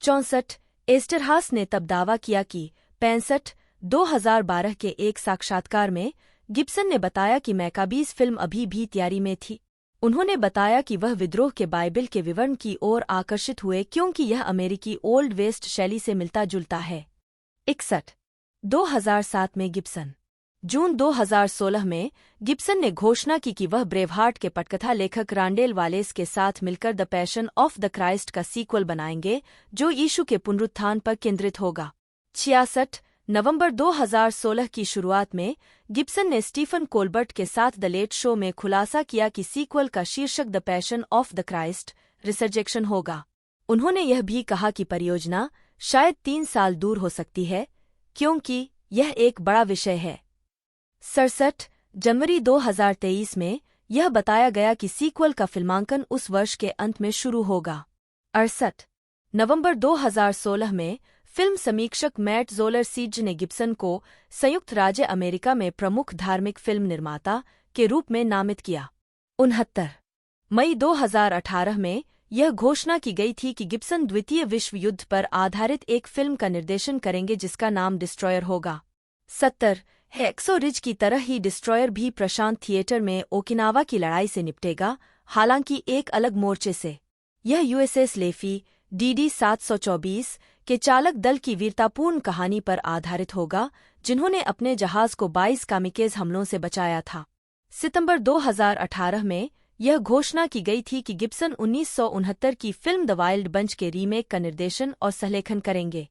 64 एस्टरहास ने तब दावा किया कि 65 2012 के एक साक्षात्कार में गिब्सन ने बताया कि मैकाबीज फिल्म अभी भी तैयारी में थी। उन्होंने बताया कि वह विद्रोह के बाइबिल के विवरण की ओर आकर्षित हुए क्योंकि यह अमेरिकी ओल्ड वेस्ट शैली से मिलता जुलता है। 61 2007 में गिब्सन। जून 2016 में गिब्सन ने घोषणा की कि वह ब्रेवहार्ट के पटकथा लेखक रांडेल वालेस के साथ मिलकर the passion of the Christ का सीक्वल बनाएंगे जो यीशु के पुनरुत्थान पर केंद्रित होगा। 66 नवंबर 2016 की शुरुआत में गिब्सन ने स्टीफन कोलबर्ट के साथ द लेट शो में खुलासा किया कि सीक्वल का शीर्षक the passion of the Christ resurrection होगा। उन्होंने यह भी कहा कि परियोजना शायद 3 साल दूर हो सकती है क्योंकि यह एक बड़ा विषय है। 67 जनवरी 2023 में यह बताया गया कि सीक्वल का फिल्मांकन उस वर्ष के अंत में शुरू होगा। 68 नवंबर 2016 में फिल्म समीक्षक मैट जोलर-सीज ने गिब्सन को संयुक्त राज्य अमेरिका में प्रमुख धार्मिक फिल्म निर्माता के रूप में नामित किया। 69 मई 2018 में यह घोषणा की गई थी कि गिब्सन द्वितीय विश्व युद्ध पर आधारित एक फिल्म का निर्देशन करेंगे जिसका नाम डिस्ट्रॉयर होगा। 70 हैक्सो रिज की तरह ही डिस्ट्रॉयर भी प्रशांत थिएटर में ओकिनावा की लड़ाई से निपटेगा, हालांकि एक अलग मोर्चे से। यह यूएसएस लेफी DD 724 के चालक दल की वीरतापूर्ण कहानी पर आधारित होगा जिन्होंने अपने जहाज को 22 कामिकेज हमलों से बचाया था। सितंबर 2018 में यह घोषणा की गई थी कि गिब्सन 1969 की फिल्म द वाइल्ड बंच के रीमेक का निर्देशन और सहलेखन करेंगे।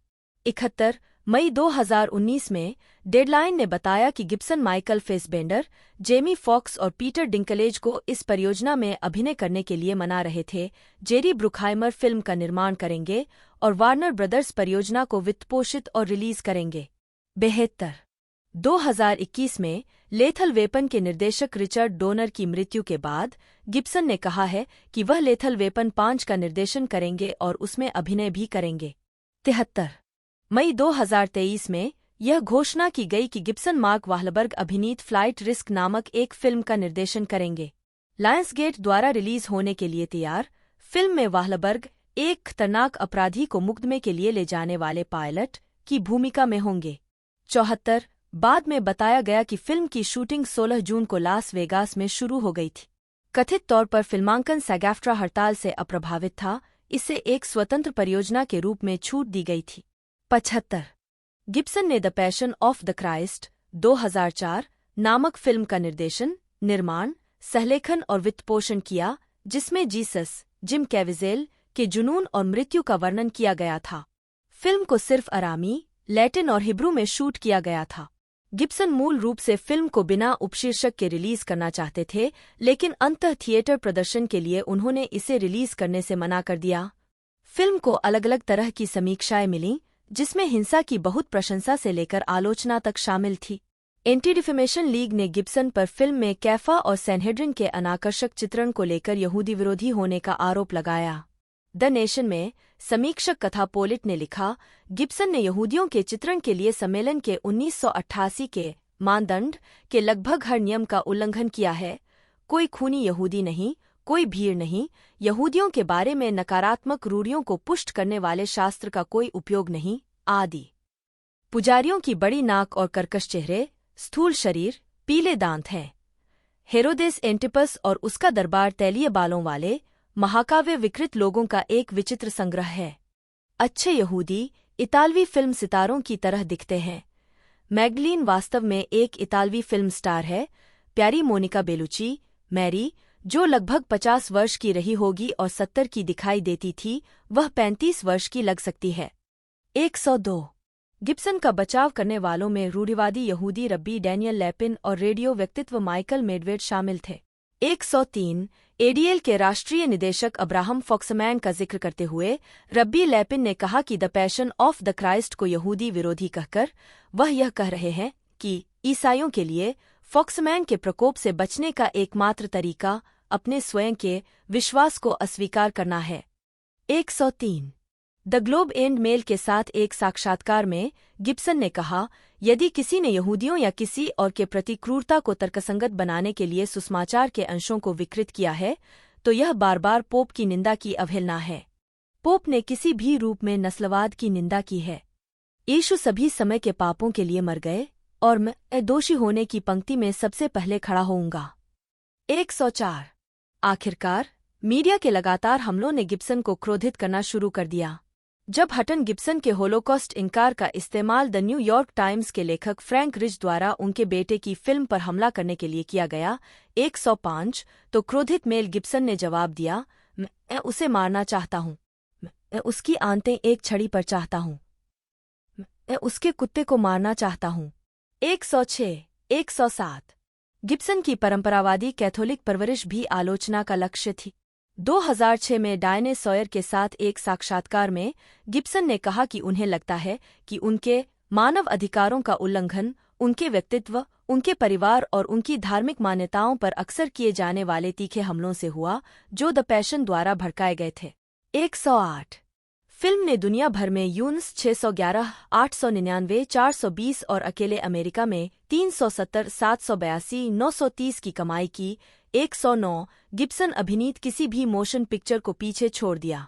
71 मई 2019 में डेडलाइन ने बताया कि गिब्सन माइकल फेसबेंडर, जेमी फॉक्स और पीटर डिंकलेज को इस परियोजना में अभिनय करने के लिए मना रहे थे। जेरी ब्रुकहाइमर फिल्म का निर्माण करेंगे और वार्नर ब्रदर्स परियोजना को वित्तपोषित और रिलीज करेंगे। 72 2021 में लेथल वेपन के निर्देशक रिचर्ड डोनर की मृत्यु के बाद गिब्सन ने कहा है कि वह लेथल वेपन 5 का निर्देशन करेंगे और उसमें अभिनय भी करेंगे। 73 मई 2023 में यह घोषणा की गई कि गिब्सन मार्क वाहलबर्ग अभिनीत फ्लाइट रिस्क नामक एक फिल्म का निर्देशन करेंगे। लायंसगेट द्वारा रिलीज होने के लिए तैयार फिल्म में वाहलबर्ग एक खतरनाक अपराधी को मुकदमे के लिए ले जाने वाले पायलट की भूमिका में होंगे। 74 बाद में बताया गया कि फिल्म की शूटिंग 16 जून को लास वेगास में शुरू हो गई थी। कथित तौर पर फिल्मांकन सैग-एफ्ट्रा हड़ताल से अप्रभावित था, इसे एक स्वतंत्र परियोजना के रूप में छूट दी गई थी। 75 गिब्सन ने the passion of the Christ 2004 नामक फिल्म का निर्देशन, निर्माण, सहलेखन और वित्तपोषण किया जिसमें जीसस जिम कैविजेल के जुनून और मृत्यु का वर्णन किया गया था। फिल्म को सिर्फ अरामी, लैटिन और हिब्रू में शूट किया गया था। गिब्सन मूल रूप से फिल्म को बिना उपशीर्षक के रिलीज करना चाहते थे, लेकिन अंततः थिएटर प्रदर्शन के लिए उन्होंने इसे रिलीज करने से मना कर दिया। फिल्म को अलग अलग तरह की समीक्षाएं मिलीं, जिसमें हिंसा की बहुत प्रशंसा से लेकर आलोचना तक शामिल थी। एंटी डिफेमेशन लीग ने गिब्सन पर फिल्म में कैफा और सैनहेड्रिन के अनाकर्षक चित्रण को लेकर यहूदी विरोधी होने का आरोप लगाया। द नेशन में समीक्षक कथा पोलिट ने लिखा, गिब्सन ने यहूदियों के चित्रण के लिए सम्मेलन के 1988 के मानदंड के लगभग हर नियम का उल्लंघन किया है। कोई खूनी यहूदी नहीं, कोई भीड़ नहीं, यहूदियों के बारे में नकारात्मक रूढ़ियों को पुष्ट करने वाले शास्त्र का कोई उपयोग नहीं, आदि। पुजारियों की बड़ी नाक और कर्कश चेहरे, स्थूल शरीर, पीले दांत हैं। हेरोदेस एंटिपस और उसका दरबार तैलीय बालों वाले महाकाव्य विकृत लोगों का एक विचित्र संग्रह है। अच्छे यहूदी इतालवी फिल्म सितारों की तरह दिखते हैं। मैगडलीन वास्तव में एक इतालवी फिल्म स्टार है। प्यारी मोनिका बेलुची, मैरी, जो लगभग 50 वर्ष की रही होगी और 70 की दिखाई देती थी, वह 35 वर्ष की लग सकती है। 102 गिब्सन का बचाव करने वालों में रूढ़िवादी यहूदी रब्बी डैनियल लैपिन और रेडियो व्यक्तित्व माइकल मेडवेड शामिल थे। 103 एडीएल के राष्ट्रीय निदेशक अब्राहम फॉक्समैन का जिक्र करते हुए रब्बी लैपिन ने कहा कि the passion of the Christ को यहूदी विरोधी कहकर वह यह कह रहे हैं कि ईसाइयों के लिए फॉक्समैन के प्रकोप से बचने का एकमात्र तरीका अपने स्वयं के विश्वास को अस्वीकार करना है। 103 द ग्लोब एंड मेल के साथ एक साक्षात्कार में गिब्सन ने कहा, यदि किसी ने यहूदियों या किसी और के प्रति क्रूरता को तर्कसंगत बनाने के लिए सुसमाचार के अंशों को विकृत किया है, तो यह बार बार पोप की निंदा की अवहेलना है। पोप ने किसी भी रूप में नस्लवाद की निंदा की है। यीशु सभी समय के पापों के लिए मर गए और मैं दोषी होने की पंक्ति में सबसे पहले खड़ा होऊंगा। 104 आखिरकार मीडिया के लगातार हमलों ने गिब्सन को क्रोधित करना शुरू कर दिया। जब हटन गिब्सन के होलोकॉस्ट इनकार का इस्तेमाल द न्यूयॉर्क टाइम्स के लेखक फ्रैंक रिज द्वारा उनके बेटे की फिल्म पर हमला करने के लिए किया गया 105 तो क्रोधित मेल गिब्सन ने जवाब दिया, मैं उसे मारना चाहता हूँ, मैं उसकी आंतें एक छड़ी पर चाहता हूँ, मैं उसके कुत्ते को मारना चाहता हूँ। 106 107 गिब्सन की परंपरावादी कैथोलिक परवरिश भी आलोचना का लक्ष्य थी। 2006 में डायने सॉयर के साथ एक साक्षात्कार में गिब्सन ने कहा कि उन्हें लगता है कि उनके मानव अधिकारों का उल्लंघन उनके व्यक्तित्व, उनके परिवार और उनकी धार्मिक मान्यताओं पर अक्सर किए जाने वाले तीखे हमलों से हुआ जो द पैशन द्वारा भड़काए गए थे। 108 फिल्म ने दुनिया भर में यून्स 611, 899, 420 और अकेले अमेरिका में 370, 782, 930 की कमाई की। 109 गिब्सन अभिनीत किसी भी मोशन पिक्चर को पीछे छोड़ दिया।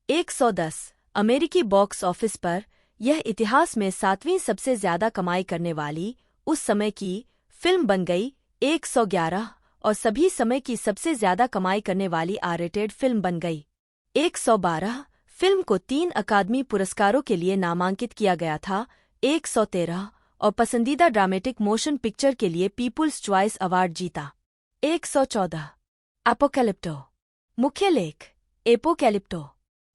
110 अमेरिकी बॉक्स ऑफिस पर यह इतिहास में 7वीं सबसे ज्यादा कमाई करने वाली उस समय की फिल्म बन गई। 111 और सभी समय की सबसे ज्यादा कमाई करने वाली आर-रेटेड फिल्म बन गई। 112 फिल्म को 3 अकादमी पुरस्कारों के लिए नामांकित किया गया था। 113 और पसंदीदा ड्रामेटिक मोशन पिक्चर के लिए पीपुल्स चॉइस अवार्ड जीता। 114 एपोकैलिप्टो मुख्य लेख एपोकैलिप्टो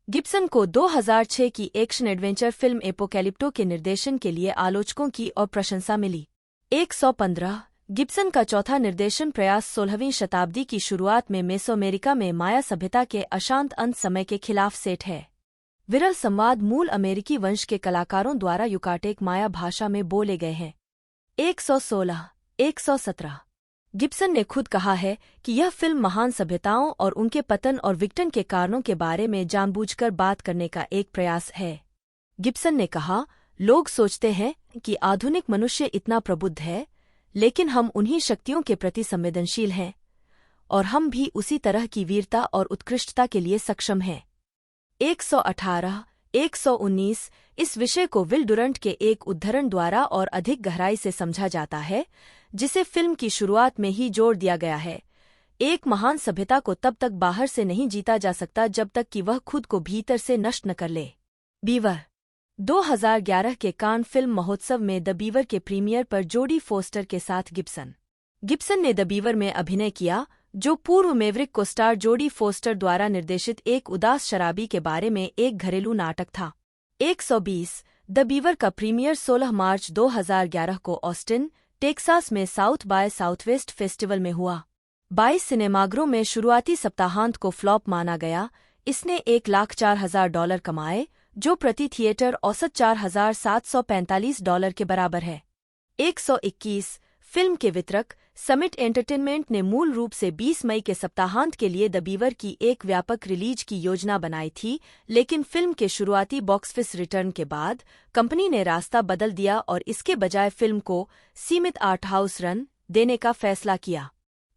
गिब्सन को 2006 की एक्शन एडवेंचर फिल्म एपोकैलिप्टो के निर्देशन के लिए आलोचकों की और प्रशंसा मिली। 115 गिब्सन का चौथा निर्देशन प्रयास 16वीं शताब्दी की शुरुआत में मेसोअमेरिका में माया सभ्यता के अशांत अंत समय के खिलाफ सेट है। विरल संवाद मूल अमेरिकी वंश के कलाकारों द्वारा युकाटेक माया भाषा में बोले गए हैं। 116 117 गिब्सन ने खुद कहा है कि यह फिल्म महान सभ्यताओं और उनके पतन और विघटन के कारणों के बारे में जानबूझकर बात करने का एक प्रयास है। गिब्सन ने कहा, लोग सोचते हैं कि आधुनिक मनुष्य इतना प्रबुद्ध है, लेकिन हम उन्हीं शक्तियों के प्रति संवेदनशील हैं और हम भी उसी तरह की वीरता और उत्कृष्टता के लिए सक्षम हैं। 118 119 इस विषय को विल डुरंट के एक उद्धरण द्वारा और अधिक गहराई से समझा जाता है, जिसे फिल्म की शुरुआत में ही जोड़ दिया गया है। एक महान सभ्यता को तब तक बाहर से नहीं जीता जा सकता जब तक कि वह खुद को भीतर से नष्ट न कर ले। बीवर 2011 के कान फिल्म महोत्सव में द बीवर के प्रीमियर पर जोडी फोस्टर के साथ गिब्सन ने द बीवर में अभिनय किया, जो पूर्व मेवरिक को स्टार जोडी फोस्टर द्वारा निर्देशित एक उदास शराबी के बारे में एक घरेलू नाटक था। 120 द बीवर का प्रीमियर 16 मार्च 2011 को ऑस्टिन, टेक्सास में साउथ बाय साउथवेस्ट फेस्टिवल में हुआ। 22 सिनेमाघरों में शुरुआती सप्ताहांत को फ्लॉप माना गया। इसने $1,04,000 कमाए, जो प्रति थिएटर औसत $4,745 के बराबर है। 121 फिल्म के वितरक समिट एंटरटेनमेंट ने मूल रूप से 20 मई के सप्ताहांत के लिए द बीवर की एक व्यापक रिलीज की योजना बनाई थी, लेकिन फिल्म के शुरुआती बॉक्स ऑफिस रिटर्न के बाद कंपनी ने रास्ता बदल दिया और इसके बजाय फिल्म को सीमित आर्ट हाउस रन देने का फैसला किया।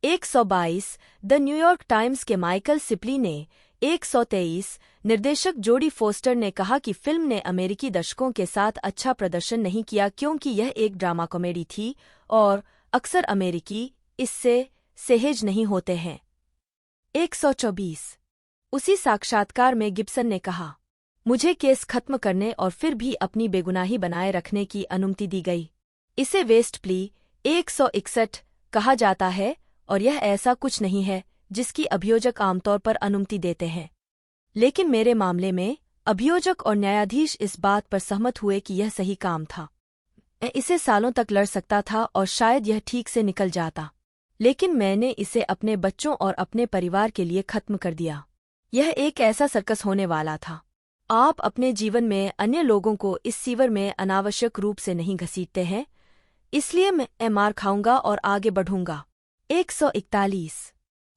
122 द न्यूयॉर्क टाइम्स के माइकल सिपली ने 123 निर्देशक जोडी फोस्टर ने कहा कि फिल्म ने अमेरिकी दर्शकों के साथ अच्छा प्रदर्शन नहीं किया क्योंकि यह एक ड्रामा कॉमेडी थी और अक्सर अमेरिकी इससे सहज नहीं होते हैं। 124 उसी साक्षात्कार में गिब्सन ने कहा, मुझे केस खत्म करने और फिर भी अपनी बेगुनाही बनाए रखने की अनुमति दी गई। इसे वेस्ट प्ली 161 कहा जाता है और यह ऐसा कुछ नहीं है जिसकी अभियोजक आमतौर पर अनुमति देते हैं। लेकिन मेरे मामले में अभियोजक और न्यायाधीश इस बात पर सहमत हुए कि यह सही काम था। मैं इसे सालों तक लड़ सकता था और शायद यह ठीक से निकल जाता, लेकिन मैंने इसे अपने बच्चों और अपने परिवार के लिए खत्म कर दिया। यह एक ऐसा सर्कस होने वाला था। आप अपने जीवन में अन्य लोगों को इस सीवर में अनावश्यक रूप से नहीं घसीटते हैं, इसलिए मैं मार खाऊंगा और आगे बढ़ूंगा। 141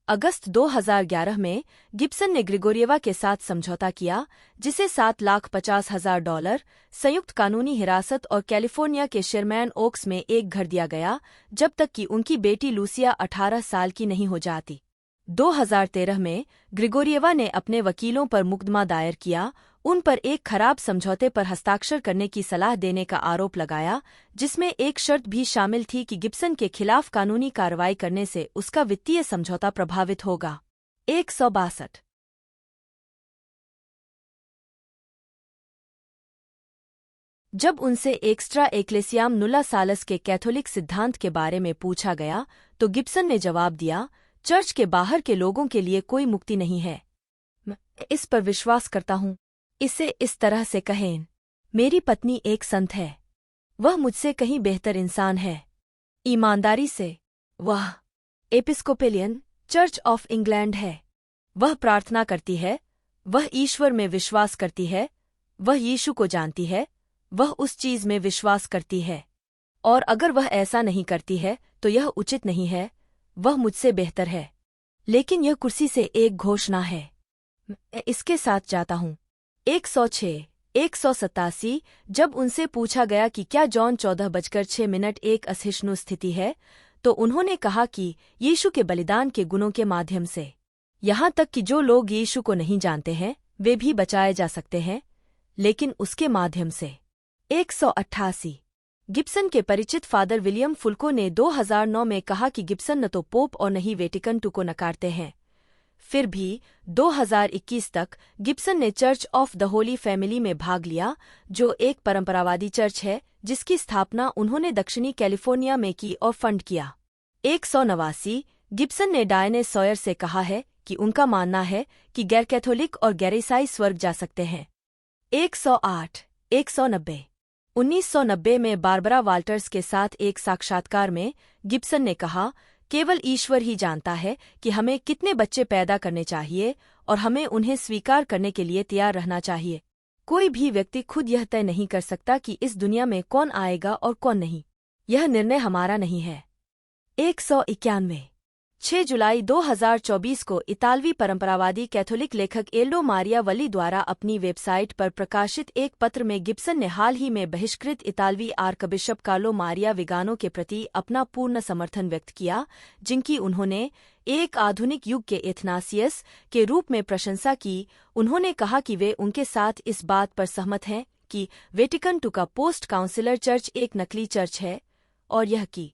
अगस्त 2011 में गिब्सन ने ग्रिगोरिएवा के साथ समझौता किया, जिसे $7,50,000, संयुक्त कानूनी हिरासत और कैलिफोर्निया के शेरमैन ओक्स में एक घर दिया गया जब तक कि उनकी बेटी लूसिया 18 साल की नहीं हो जाती। 2013 में ग्रिगोरिएवा ने अपने वकीलों पर मुकदमा दायर किया, उन पर एक खराब समझौते पर हस्ताक्षर करने की सलाह देने का आरोप लगाया, जिसमें एक शर्त भी शामिल थी कि गिब्सन के खिलाफ कानूनी कार्रवाई करने से उसका वित्तीय समझौता प्रभावित होगा। 162 जब उनसे एक्स्ट्रा एक्लेसियाम नुल्ला सालस के कैथोलिक सिद्धांत के बारे में पूछा गया तो गिब्सन ने जवाब दिया, चर्च के बाहर के लोगों के लिए कोई मुक्ति नहीं है। मैं इस पर विश्वास करता हूँ। इसे इस तरह से कहें, मेरी पत्नी एक संत है। वह मुझसे कहीं बेहतर इंसान है। ईमानदारी से, वह एपिस्कोपेलियन चर्च ऑफ इंग्लैंड है। वह प्रार्थना करती है, वह ईश्वर में विश्वास करती है, वह यीशु को जानती है, वह उस चीज में विश्वास करती है। और अगर वह ऐसा नहीं करती है तो यह उचित नहीं है, वह मुझसे बेहतर है। लेकिन यह कुर्सी से एक घोषणा है। मैं इसके साथ जाता हूँ। 106 187 जब उनसे पूछा गया कि क्या जॉन 14:06 एक असहिष्णु स्थिति है, तो उन्होंने कहा कि यीशु के बलिदान के गुणों के माध्यम से, यहाँ तक कि जो लोग यीशु को नहीं जानते हैं वे भी बचाए जा सकते हैं, लेकिन उसके माध्यम से। 188 गिब्सन के परिचित फादर विलियम फुल्को ने 2009 में कहा कि गिब्सन न तो पोप और न ही वेटिकन II को नकारते हैं। फिर भी 2021 तक गिब्सन ने church of the Holi family में भाग लिया, जो एक परंपरावादी चर्च है जिसकी स्थापना उन्होंने दक्षिणी कैलिफोर्निया में की और फंड किया। 189 गिब्सन ने डायने सॉयर से कहा है कि उनका मानना है कि गैर कैथोलिक और गैर ईसाई स्वर्ग जा सकते हैं। 108 190 1990 में बारबरा वाल्टर्स के साथ एक साक्षात्कार में गिब्सन ने कहा, केवल ईश्वर ही जानता है कि हमें कितने बच्चे पैदा करने चाहिए और हमें उन्हें स्वीकार करने के लिए तैयार रहना चाहिए। कोई भी व्यक्ति खुद यह तय नहीं कर सकता कि इस दुनिया में कौन आएगा और कौन नहीं। यह निर्णय हमारा नहीं है। 191 6 जुलाई 2024 को इतालवी परंपरावादी कैथोलिक लेखक एल्डो मारिया वल्ली द्वारा अपनी वेबसाइट पर प्रकाशित एक पत्र में गिब्सन ने हाल ही में बहिष्कृत इतालवी आर्कबिशप कार्लो मारिया विगानो के प्रति अपना पूर्ण समर्थन व्यक्त किया, जिनकी उन्होंने एक आधुनिक युग के एथनासियस के रूप में प्रशंसा की। उन्होंने कहा कि वे उनके साथ इस बात पर सहमत हैं कि वेटिकन II का पोस्ट काउंसिलर चर्च एक नकली चर्च है, और यह कि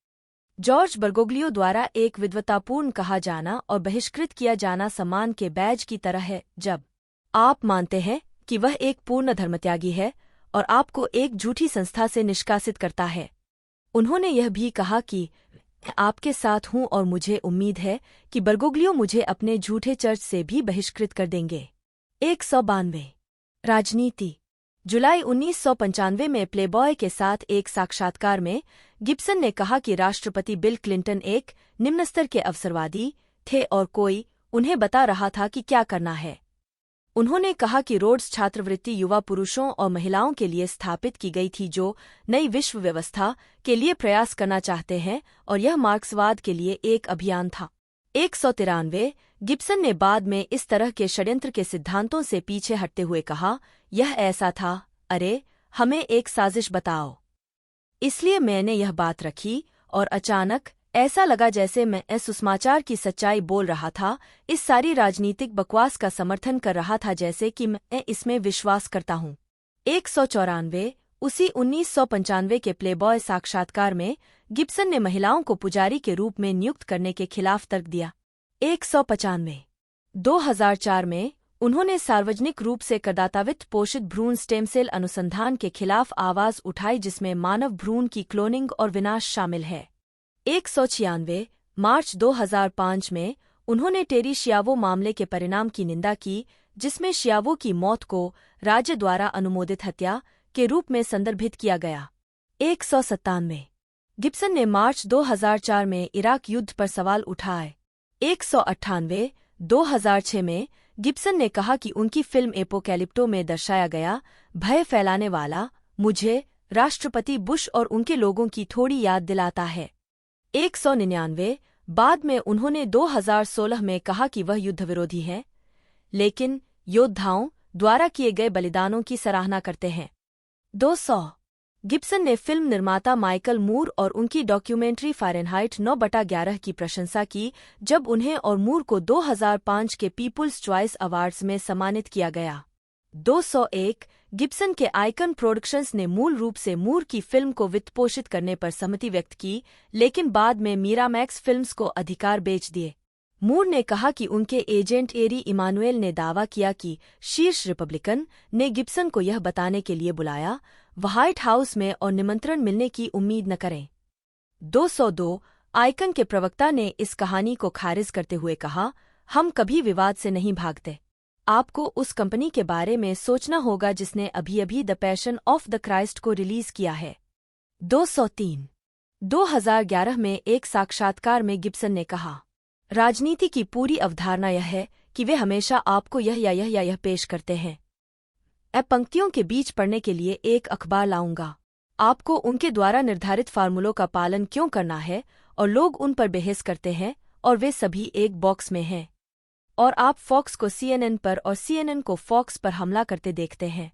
जॉर्ज बर्गोग्लियो द्वारा एक विद्वतापूर्ण कहा जाना और बहिष्कृत किया जाना सम्मान के बैज की तरह है। जब आप मानते हैं कि वह एक पूर्ण धर्मत्यागी है और आपको एक झूठी संस्था से निष्कासित करता है। उन्होंने यह भी कहा कि मैं आपके साथ हूं और मुझे उम्मीद है कि बर्गोग्लियो मुझे अपने झूठे चर्च से भी बहिष्कृत कर देंगे। 192 राजनीति जुलाई 1995 में प्लेबॉय के साथ एक साक्षात्कार में गिब्सन ने कहा कि राष्ट्रपति बिल क्लिंटन एक निम्न स्तर के अवसरवादी थे और कोई उन्हें बता रहा था कि क्या करना है। उन्होंने कहा कि रोड्स छात्रवृत्ति युवा पुरुषों और महिलाओं के लिए स्थापित की गई थी जो नई विश्व व्यवस्था के लिए प्रयास करना चाहते हैं, और यह मार्क्सवाद के लिए एक अभियान था। 193 गिब्सन ने बाद में इस तरह के षड्यंत्र के सिद्धांतों से पीछे हटते हुए कहा, यह ऐसा था, अरे हमें एक साजिश बताओ। इसलिए मैंने यह बात रखी और अचानक ऐसा लगा जैसे मैं सुसमाचार की सच्चाई बोल रहा था, इस सारी राजनीतिक बकवास का समर्थन कर रहा था जैसे कि मैं इसमें विश्वास करता हूँ। 194 उसी 1995 के प्लेबॉय साक्षात्कार में गिब्सन ने महिलाओं को पुजारी के रूप में नियुक्त करने के खिलाफ तर्क दिया। 195 2004 में उन्होंने सार्वजनिक रूप से करदातावित्त पोषित भ्रूण स्टेम सेल अनुसंधान के खिलाफ आवाज उठाई, जिसमें मानव भ्रूण की क्लोनिंग और विनाश शामिल है। 196 मार्च 2005 में उन्होंने टेरी शियावो मामले के परिणाम की निंदा की, जिसमें शियावों की मौत को राज्य द्वारा अनुमोदित हत्या के रूप में संदर्भित किया गया। 197 गिब्सन ने मार्च 2004 में इराक युद्ध पर सवाल उठाए। 198 2006 में गिब्सन ने कहा कि उनकी फिल्म एपोकैलिप्टो में दर्शाया गया भय फैलाने वाला मुझे राष्ट्रपति बुश और उनके लोगों की थोड़ी याद दिलाता है। 199 बाद में उन्होंने 2016 में कहा कि वह युद्ध विरोधी हैं, लेकिन योद्धाओं द्वारा किए गए बलिदानों की सराहना करते हैं। 200 गिब्सन ने फिल्म निर्माता माइकल मूर और उनकी डॉक्यूमेंट्री फ़ारेनहाइट 9/11 की प्रशंसा की जब उन्हें और मूर को 2005 के पीपुल्स चॉइस अवार्ड्स में सम्मानित किया गया। 201 गिब्सन के आइकन प्रोडक्शंस ने मूल रूप से मूर की फिल्म को वित्तपोषित करने पर सहमति व्यक्त की, लेकिन बाद में मीरामैक्स फिल्म्स को अधिकार बेच दिए। मूर ने कहा कि उनके एजेंट एरी इमानुएल ने दावा किया कि शीर्ष रिपब्लिकन ने गिब्सन को यह बताने के लिए बुलाया व्हाइट हाउस में और निमंत्रण मिलने की उम्मीद न करें। 202 आइकन के प्रवक्ता ने इस कहानी को खारिज करते हुए कहा, हम कभी विवाद से नहीं भागते। आपको उस कंपनी के बारे में सोचना होगा जिसने अभी-अभी the passion of the Christ को रिलीज किया है। 203 2011 में एक साक्षात्कार में गिब्सन ने कहा, राजनीति की पूरी अवधारणा यह है कि वे हमेशा आपको यह पेश करते हैं। पंक्तियों के बीच पढ़ने के लिए एक अखबार लाऊंगा। आपको उनके द्वारा निर्धारित फार्मूलों का पालन क्यों करना है और लोग उन पर बहस करते हैं और वे सभी एक बॉक्स में हैं। और आप फॉक्स को CNN पर और CNN को फॉक्स पर हमला करते देखते हैं।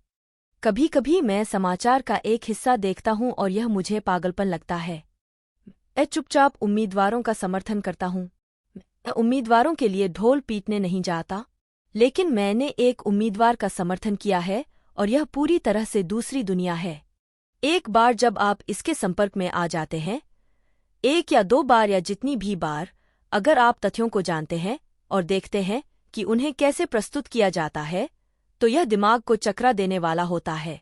कभी कभी मैं समाचार का एक हिस्सा देखता हूं और यह मुझे पागलपन लगता है। मैं चुपचाप उम्मीदवारों का समर्थन करता हूं। मैं उम्मीदवारों के लिए ढोल पीटने नहीं जाता, लेकिन मैंने एक उम्मीदवार का समर्थन किया है और यह पूरी तरह से दूसरी दुनिया है। एक बार जब आप इसके संपर्क में आ जाते हैं, 1 या 2 बार या जितनी भी बार, अगर आप तथ्यों को जानते हैं और देखते हैं कि उन्हें कैसे प्रस्तुत किया जाता है, तो यह दिमाग को चकरा देने वाला होता है।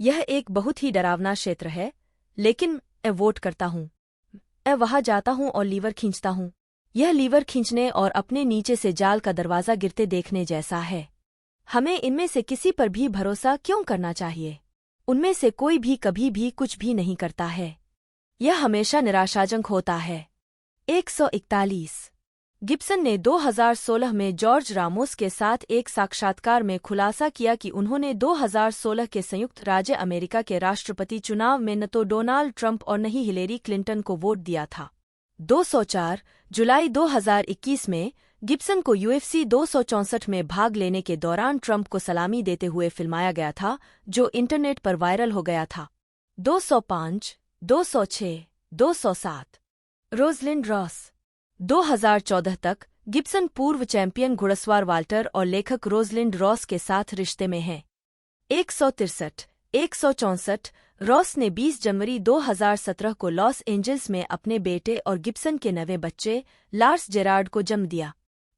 यह एक बहुत ही डरावना क्षेत्र है, लेकिन मैं वोट करता हूँ। मैं वहां जाता हूँ और लीवर खींचता हूँ। यह लीवर खींचने और अपने नीचे से जाल का दरवाज़ा गिरते देखने जैसा है। हमें इनमें से किसी पर भी भरोसा क्यों करना चाहिए? उनमें से कोई भी कभी भी कुछ भी नहीं करता है। यह हमेशा निराशाजनक होता है। 141 गिब्सन ने 2016 में जॉर्ज रामोस के साथ एक साक्षात्कार में खुलासा किया कि उन्होंने 2016 के संयुक्त राज्य अमेरिका के राष्ट्रपति चुनाव में न तो डोनाल्ड ट्रंप और न ही हिलेरी क्लिंटन को वोट दिया था। 204 जुलाई 2021 में गिब्सन को UFC 264 में भाग लेने के दौरान ट्रंप को सलामी देते हुए फिल्माया गया था, जो इंटरनेट पर वायरल हो गया था। 205 206 207 रोजलिंड रॉस 2014 तक गिब्सन पूर्व चैंपियन घुड़सवार वाल्टर और लेखक रोजलिंड रॉस के साथ रिश्ते में हैं। 163 164 रॉस ने 20 जनवरी 2017 को लॉस एंजल्स में अपने बेटे और गिब्सन के नवे बच्चे लार्स जेरार्ड को जन्म दिया।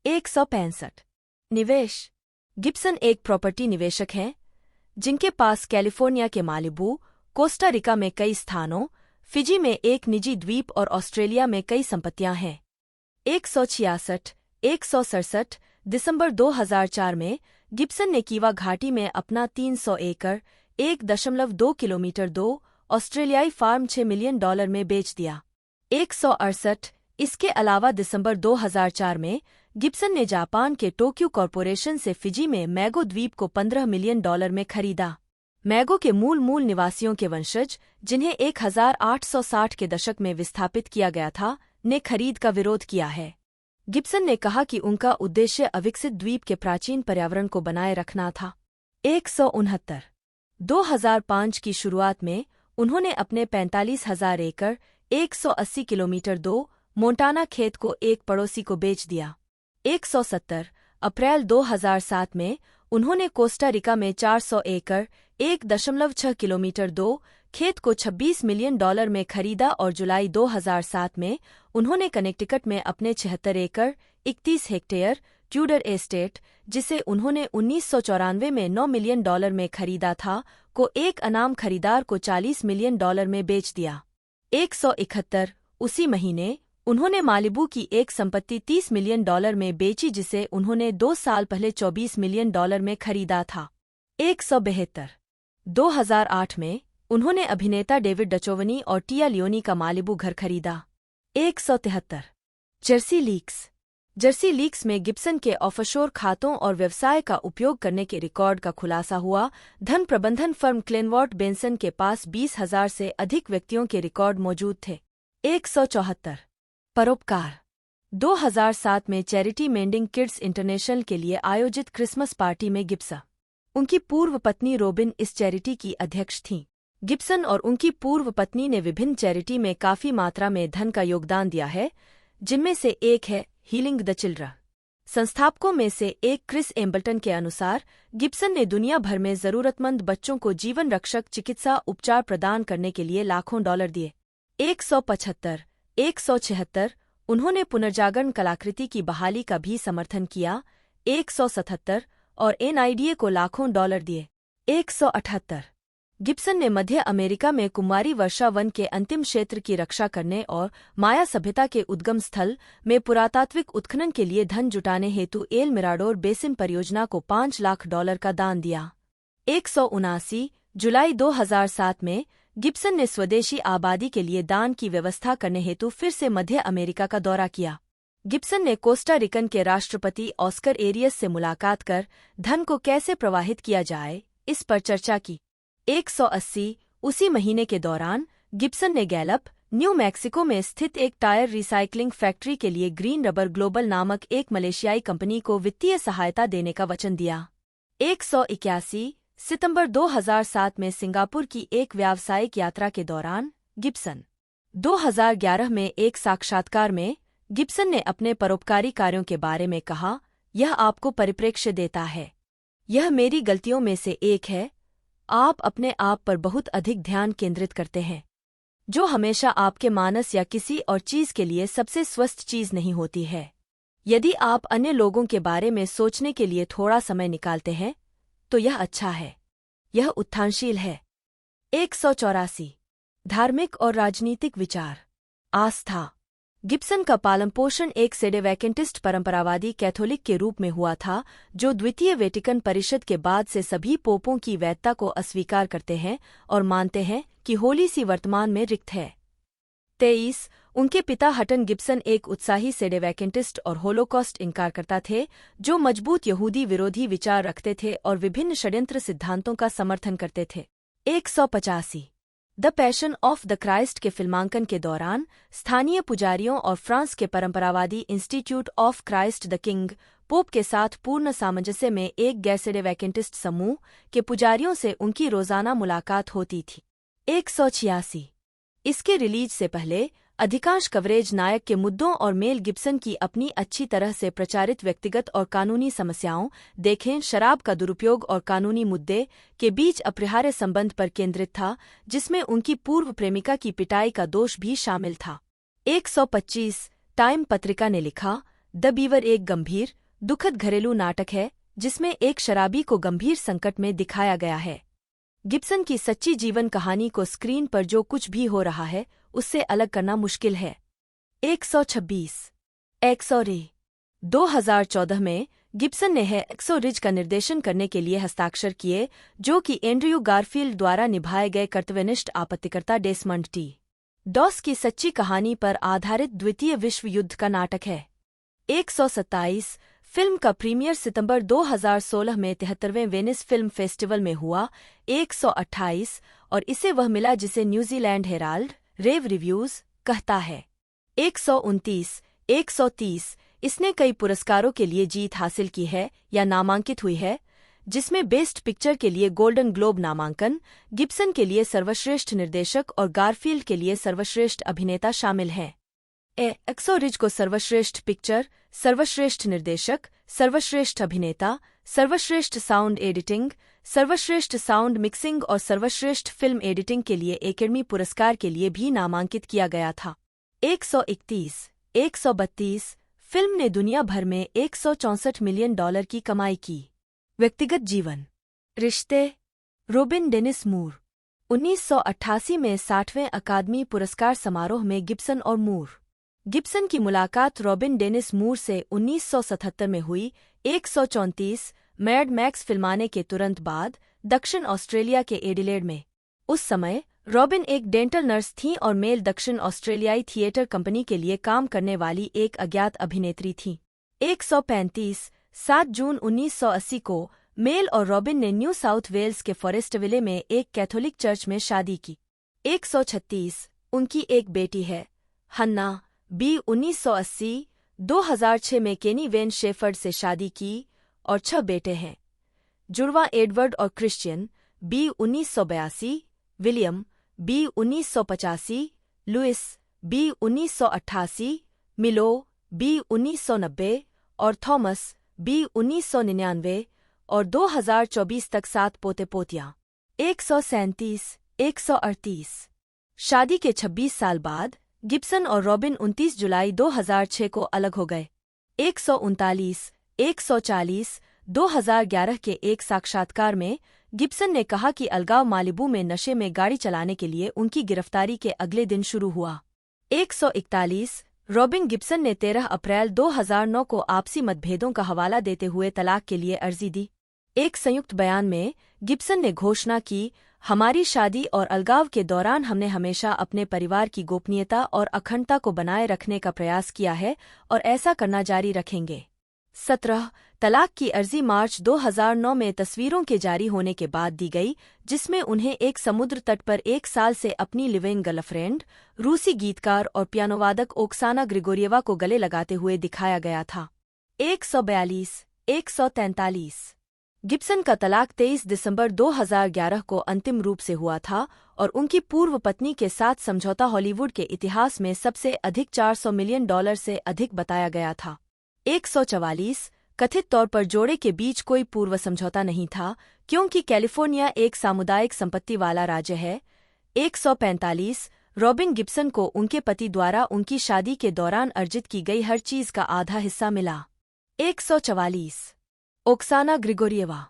165 निवेश गिब्सन एक प्रॉपर्टी निवेशक हैं जिनके पास कैलिफोर्निया के मालिबू, कोस्टा रिका में कई स्थानों, फिजी में एक निजी द्वीप और ऑस्ट्रेलिया में कई संपत्तियां हैं। 166 167 दिसंबर 2004 में गिब्सन ने कीवा घाटी में अपना 300 एकड़ 1.2 किलोमीटर 2 ऑस्ट्रेलियाई फार्म $6 मिलियन में बेच दिया। 168 इसके अलावा दिसंबर 2004 में गिब्सन ने जापान के टोक्यो कॉरपोरेशन से फिजी में मैगो द्वीप को $15 मिलियन में खरीदा। मैगो के मूल निवासियों के वंशज, जिन्हें 1860 के दशक में विस्थापित किया गया था, ने खरीद का विरोध किया है। गिब्सन ने कहा कि उनका उद्देश्य अविकसित द्वीप के प्राचीन पर्यावरण को बनाए रखना था। 169 2005 की शुरुआत में उन्होंने अपने 45,000 एकड़ 180 किलोमीटर 2 मोंटाना खेत को एक पड़ोसी को बेच दिया। 170 अप्रैल 2007 में उन्होंने कोस्टा रिका में 400 एकड़ 1.6 किलोमीटर 2 खेत को $26 मिलियन में खरीदा और जुलाई 2007 में उन्होंने कनेक्टिकट में अपने 76 एकड़ 31 हेक्टेयर ट्यूडर एस्टेट, जिसे उन्होंने 1994 में $9 मिलियन में खरीदा था, को एक अनाम खरीदार को $40 मिलियन में बेच दिया। 171 उसी महीने उन्होंने मालिबू की एक संपत्ति $30 मिलियन में बेची जिसे उन्होंने 2 साल पहले $24 मिलियन में खरीदा था। 172 2008 में उन्होंने अभिनेता डेविड डचोवनी और टिया लियोनी का मालिबू घर खरीदा। 173 जर्सी लीक्स में गिब्सन के ऑफशोर खातों और व्यवसाय का उपयोग करने के रिकॉर्ड का खुलासा हुआ। धन प्रबंधन फर्म क्लेनवॉर्ट बेंसन के पास 20,000 से अधिक व्यक्तियों के रिकॉर्ड मौजूद थे। 174 परोपकार 2007 में चैरिटी मेंडिंग किड्स इंटरनेशनल के लिए आयोजित क्रिसमस पार्टी में गिब्सन, उनकी पूर्व पत्नी रोबिन इस चैरिटी की अध्यक्ष थीं। गिब्सन और उनकी पूर्व पत्नी ने विभिन्न चैरिटी में काफी मात्रा में धन का योगदान दिया है, जिनमें से एक है हीलिंग द चिल्ड्रन। संस्थापकों में से एक क्रिस एम्बल्टन के अनुसार गिब्सन ने दुनिया भर में जरूरतमंद बच्चों को जीवन रक्षक चिकित्सा उपचार प्रदान करने के लिए लाखों डॉलर दिए। 176 उन्होंने पुनर्जागरण कलाकृति की बहाली का भी समर्थन किया। 177 और एनआईडीए को लाखों डॉलर दिए। 178 गिब्सन ने मध्य अमेरिका में कुमारी वर्षा वन के अंतिम क्षेत्र की रक्षा करने और माया सभ्यता के उद्गम स्थल में पुरातात्विक उत्खनन के लिए धन जुटाने हेतु एल मिराडोर बेसिन परियोजना को $5 लाख का दान दिया। 179 जुलाई 2007 में गिब्सन ने स्वदेशी आबादी के लिए दान की व्यवस्था करने हेतु फिर से मध्य अमेरिका का दौरा किया। गिब्सन ने कोस्टा रिकन के राष्ट्रपति ऑस्कर एरियस से मुलाकात कर धन को कैसे प्रवाहित किया जाए, इस पर चर्चा की। 180 उसी महीने के दौरान गिब्सन ने गैलप, न्यू मैक्सिको में स्थित एक टायर रिसाइक्लिंग फैक्ट्री के लिए ग्रीन रबर ग्लोबल नामक एक मलेशियाई कंपनी को वित्तीय सहायता देने का वचन दिया। 181 सितंबर 2007 में सिंगापुर की एक व्यावसायिक यात्रा के दौरान गिब्सन 2011 में एक साक्षात्कार में गिब्सन ने अपने परोपकारी कार्यों के बारे में कहा, यह आपको परिप्रेक्ष्य देता है। यह मेरी गलतियों में से एक है। आप अपने आप पर बहुत अधिक ध्यान केंद्रित करते हैं, जो हमेशा आपके मानस या किसी और चीज के लिए सबसे स्वस्थ चीज नहीं होती है। यदि आप अन्य लोगों के बारे में सोचने के लिए थोड़ा समय निकालते हैं, तो यह अच्छा है। यह उत्थानशील है। 184 धार्मिक और राजनीतिक विचार। आस्था। गिब्सन का पालनपोषण एक सेडेवैकेंटिस्ट परंपरावादी कैथोलिक के रूप में हुआ था, जो द्वितीय वेटिकन परिषद के बाद से सभी पोपों की वैधता को अस्वीकार करते हैं और मानते हैं कि होली सी वर्तमान में रिक्त है। 23 उनके पिता हटन गिब्सन एक उत्साही सेडेवैकेंटिस्ट और होलोकॉस्ट इनकारकर्ता थे, जो मजबूत यहूदी विरोधी विचार रखते थे और विभिन्न षड्यंत्र सिद्धांतों का समर्थन करते थे। 185 the passion of the Christ के फिल्मांकन के दौरान स्थानीय पुजारियों और फ्रांस के परंपरावादी institute of Christ the king pope के साथ पूर्ण सामंजस्य में एक गैर-सेडेवैकेंटिस्ट समूह के पुजारियों से उनकी रोजाना मुलाकात होती थी। 186 इसके रिलीज से पहले अधिकांश कवरेज नायक के मुद्दों और मेल गिब्सन की अपनी अच्छी तरह से प्रचारित व्यक्तिगत और कानूनी समस्याओं, देखें शराब का दुरुपयोग और कानूनी मुद्दे, के बीच अपरिहार्य संबंध पर केंद्रित था, जिसमें उनकी पूर्व प्रेमिका की पिटाई का दोष भी शामिल था। 125 टाइम पत्रिका ने लिखा, द बीवर एक गंभीर, दुखद घरेलू नाटक है जिसमें एक शराबी को गंभीर संकट में दिखाया गया है। गिब्सन की सच्ची जीवन कहानी को स्क्रीन पर जो कुछ भी हो रहा है उससे अलग करना मुश्किल है। 126 एक्सो रे। 2014 में गिब्सन ने एक्सो रिज का निर्देशन करने के लिए हस्ताक्षर किए, जो कि एंड्रयू गारफील्ड द्वारा निभाए गए कर्तव्यनिष्ठ आपत्तिकर्ता डेसमंड टी डॉस की सच्ची कहानी पर आधारित द्वितीय विश्व युद्ध का नाटक है। 127 फिल्म का प्रीमियर सितंबर 2016 में 73वें वेनिस फिल्म फेस्टिवल में हुआ। 128 और इसे वह मिला जिसे न्यूजीलैंड हेराल्ड रेव रिव्यूज कहता है। 129 इसने कई पुरस्कारों के लिए जीत हासिल की है या नामांकित हुई है, जिसमें बेस्ट पिक्चर के लिए गोल्डन ग्लोब नामांकन, गिब्सन के लिए सर्वश्रेष्ठ निर्देशक और गारफील्ड के लिए सर्वश्रेष्ठ अभिनेता शामिल हैं। एक्सो रिज को सर्वश्रेष्ठ पिक्चर, सर्वश्रेष्ठ निर्देशक, सर्वश्रेष्ठ अभिनेता, सर्वश्रेष्ठ साउंड एडिटिंग, सर्वश्रेष्ठ साउंड मिक्सिंग और सर्वश्रेष्ठ फिल्म एडिटिंग के लिए एकेडमी पुरस्कार के लिए भी नामांकित किया गया था। 132 फिल्म ने दुनिया भर में $164 मिलियन की कमाई की। व्यक्तिगत जीवन। रिश्ते। रोबिन डेनिस मूर। 1988 में 60वें अकादमी पुरस्कार समारोह में गिब्सन और मूर गिब्सन की मुलाकात रॉबिन डेनिस मूर से 1977 में हुई। 134 मैड मैक्स फिल्माने के तुरंत बाद दक्षिण ऑस्ट्रेलिया के एडिलेड में। उस समय रॉबिन एक डेंटल नर्स थीं और मेल दक्षिण ऑस्ट्रेलियाई थिएटर कंपनी के लिए काम करने वाली एक अज्ञात अभिनेत्री थीं। 135 7 जून 1980 को मेल और रॉबिन ने न्यू साउथ वेल्स के फॉरेस्टविले में एक कैथोलिक चर्च में शादी की। 136 उनकी एक बेटी है, हन्ना बी। 1980 2006 में केनी वेन शेफर्ड से शादी की और 6 बेटे हैं, जुड़वा एडवर्ड और Christian B. 1982 William B. 1985 Louis B. 1988 Milo B. 1990 और थॉमस बी। 1999 और 2024 तक 7 पोते पोतियां। 137 138 शादी के 26 साल बाद गिब्सन और रॉबिन 29 जुलाई 2006 को अलग हो गए। 139 140 2011 के एक साक्षात्कार में गिब्सन ने कहा कि अलगाव मालिबू में नशे में गाड़ी चलाने के लिए उनकी गिरफ्तारी के अगले दिन शुरू हुआ। 141 रॉबिन गिब्सन ने 13 अप्रैल 2009 को आपसी मतभेदों का हवाला देते हुए तलाक के लिए अर्जी दी। एक संयुक्त बयान में गिब्सन ने घोषणा की, हमारी शादी और अलगाव के दौरान हमने हमेशा अपने परिवार की गोपनीयता और अखंडता को बनाए रखने का प्रयास किया है और ऐसा करना जारी रखेंगे। 17 तलाक की अर्जी मार्च 2009 में तस्वीरों के जारी होने के बाद दी गई, जिसमें उन्हें एक समुद्र तट पर 1 साल से अपनी लिविंग गर्लफ्रेंड, रूसी गीतकार और पियानोवादक ओक्साना ग्रिगोरिएवा को गले लगाते हुए दिखाया गया था। 142 143 गिब्सन का तलाक 23 दिसंबर 2011 को अंतिम रूप से हुआ था और उनकी पूर्व पत्नी के साथ समझौता हॉलीवुड के इतिहास में सबसे अधिक $400 मिलियन से अधिक बताया गया था। 144 कथित तौर पर जोड़े के बीच कोई पूर्व समझौता नहीं था, क्योंकि कैलिफोर्निया एक सामुदायिक संपत्ति वाला राज्य है। 145 रॉबिन गिब्सन को उनके पति द्वारा उनकी शादी के दौरान अर्जित की गई हर चीज का आधा हिस्सा मिला। 144 ओक्साना ग्रिगोरिएवा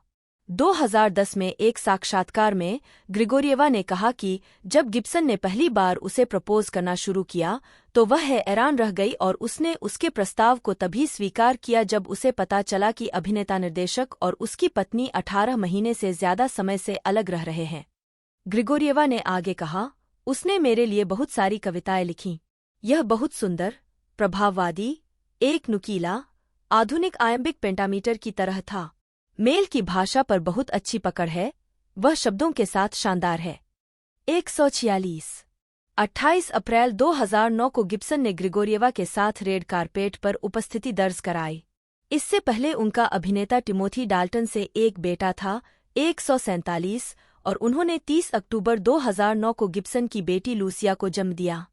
2010 में एक साक्षात्कार में ग्रिगोरिएवा ने कहा कि जब गिब्सन ने पहली बार उसे प्रपोज करना शुरू किया तो वह हैरान रह गई और उसने उसके प्रस्ताव को तभी स्वीकार किया जब उसे पता चला कि अभिनेता निर्देशक और उसकी पत्नी 18 महीने से ज्यादा समय से अलग रह रहे हैं। ग्रिगोरिएवा ने आगे कहा, उसने मेरे लिए बहुत सारी कविताएं लिखीं। यह बहुत सुंदर, प्रभाववादी, एक नुकीला, आधुनिक आयम्बिक पेंटामीटर की तरह था। मेल की भाषा पर बहुत अच्छी पकड़ है, वह शब्दों के साथ शानदार है। 146 28 अप्रैल 2009 को गिब्सन ने ग्रिगोरिएवा के साथ रेड कारपेट पर उपस्थिति दर्ज कराई। इससे पहले उनका अभिनेता टिमोथी डाल्टन से एक बेटा था। 147 और उन्होंने 30 अक्टूबर 2009 को गिब्सन की बेटी लूसिया को जन्म दिया।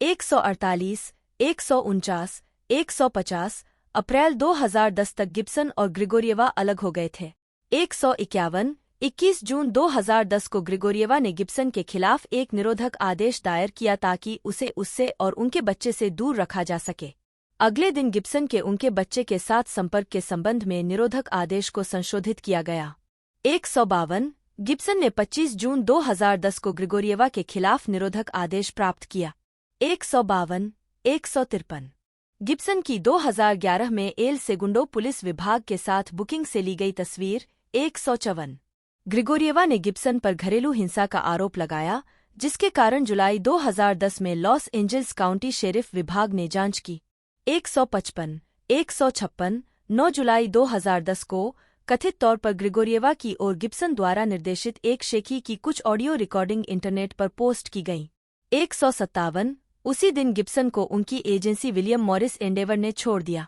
148 149 150 अप्रैल 2010 तक गिब्सन और ग्रिगोरिएवा अलग हो गए थे। 151 21 जून 2010 को ग्रिगोरिएवा ने गिब्सन के खिलाफ एक निरोधक आदेश दायर किया ताकि उसे उससे और उनके बच्चे से दूर रखा जा सके। अगले दिन गिब्सन के उनके बच्चे के साथ संपर्क के संबंध में निरोधक आदेश को संशोधित किया गया। 152 गिब्सन ने 25 जून 2010 को ग्रिगोरिएवा के खिलाफ निरोधक आदेश प्राप्त किया। 152 153 गिब्सन की 2011 में एल सेगुंडो पुलिस विभाग के साथ बुकिंग से ली गई तस्वीर। 154 ग्रिगोरिएवा ने गिब्सन पर घरेलू हिंसा का आरोप लगाया, जिसके कारण जुलाई 2010 में लॉस एंजल्स काउंटी शेरिफ विभाग ने जांच की। 155 156 9 जुलाई 2010 को कथित तौर पर ग्रिगोरिएवा की ओर गिब्सन द्वारा निर्देशित एक शेखी की कुछ ऑडियो रिकॉर्डिंग इंटरनेट पर पोस्ट की गई। 157 उसी दिन गिब्सन को उनकी एजेंसी विलियम मॉरिस एंडेवर ने छोड़ दिया।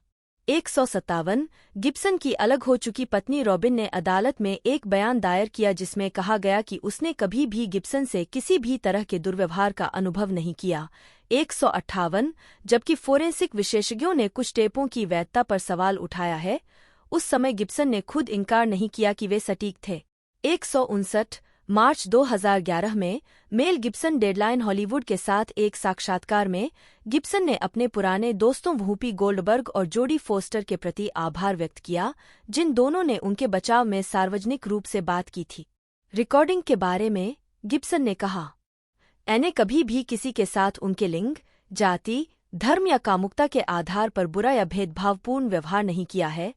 157 गिब्सन की अलग हो चुकी पत्नी रॉबिन ने अदालत में एक बयान दायर किया जिसमें कहा गया कि उसने कभी भी गिब्सन से किसी भी तरह के दुर्व्यवहार का अनुभव नहीं किया। 158 जबकि फोरेंसिक विशेषज्ञों ने कुछ टेपों की वैधता पर सवाल उठाया है, उस समय गिब्सन ने खुद इनकार नहीं किया कि वे सटीक थे। 159 मार्च 2011 में मेल गिब्सन डेडलाइन हॉलीवुड के साथ एक साक्षात्कार में गिब्सन ने अपने पुराने दोस्तों वूपी गोल्डबर्ग और जोडी फोस्टर के प्रति आभार व्यक्त किया, जिन दोनों ने उनके बचाव में सार्वजनिक रूप से बात की थी। रिकॉर्डिंग के बारे में गिब्सन ने कहा, मैंने कभी भी किसी के साथ उनके लिंग, जाति, धर्म या कामुकता के आधार पर बुरा या भेदभावपूर्ण व्यवहार नहीं किया है।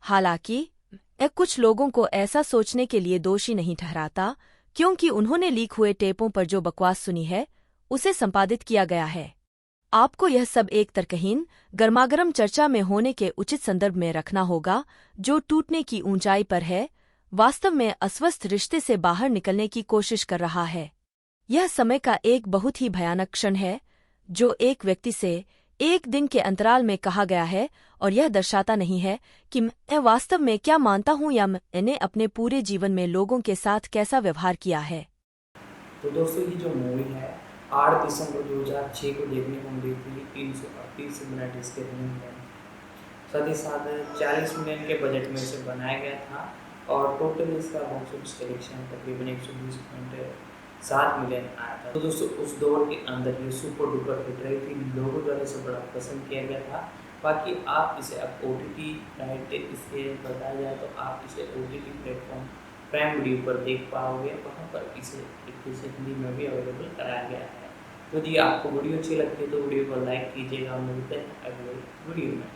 हालांकि कुछ लोगों को ऐसा सोचने के लिए दोषी नहीं ठहराता, क्योंकि उन्होंने लीक हुए टेपों पर जो बकवास सुनी है उसे संपादित किया गया है। आपको यह सब एक तर्कहीन गर्मागरम चर्चा में होने के उचित संदर्भ में रखना होगा, जो टूटने की ऊंचाई पर है, वास्तव में अस्वस्थ रिश्ते से बाहर निकलने की कोशिश कर रहा है। यह समय का एक बहुत ही भयानक क्षण है, जो एक व्यक्ति से एक दिन के अंतराल में कहा गया है, और यह दर्शाता नहीं है कि मैं वास्तव में क्या मानता हूँ या मैंने अपने पूरे जीवन में लोगों के साथ कैसा व्यवहार किया है। तो दोस्तों, ये जो मूवी है 8 दिसंबर 2006 को देखने को मिली थी। 338 मिनट इसके रनिंग है। साथ ही साथ 40 मिलियन के बजट में इसे बनाया गया था, और टोटल इसका बॉक्स ऑफिस कलेक्शन तकरीबन 120.7 मिलियन आया था। तो दोस्तों, उस दौर के अंदर ये सुपर डुपर हिट रही थी, लोगों द्वारा इसे बड़ा पसंद किया गया था। बाकी आप इसे अब OTT राइट इसके बताया जाए तो आप इसे OTT प्लेटफॉर्म प्राइम वीडियो पर देख पाओगे, वहाँ पर इसे हिंदी में भी अवेलेबल कराया गया है। तो यदि आपको वीडियो अच्छी लगती है तो वीडियो को लाइक कीजिएगा। मिलते हैं अगले वीडियो में।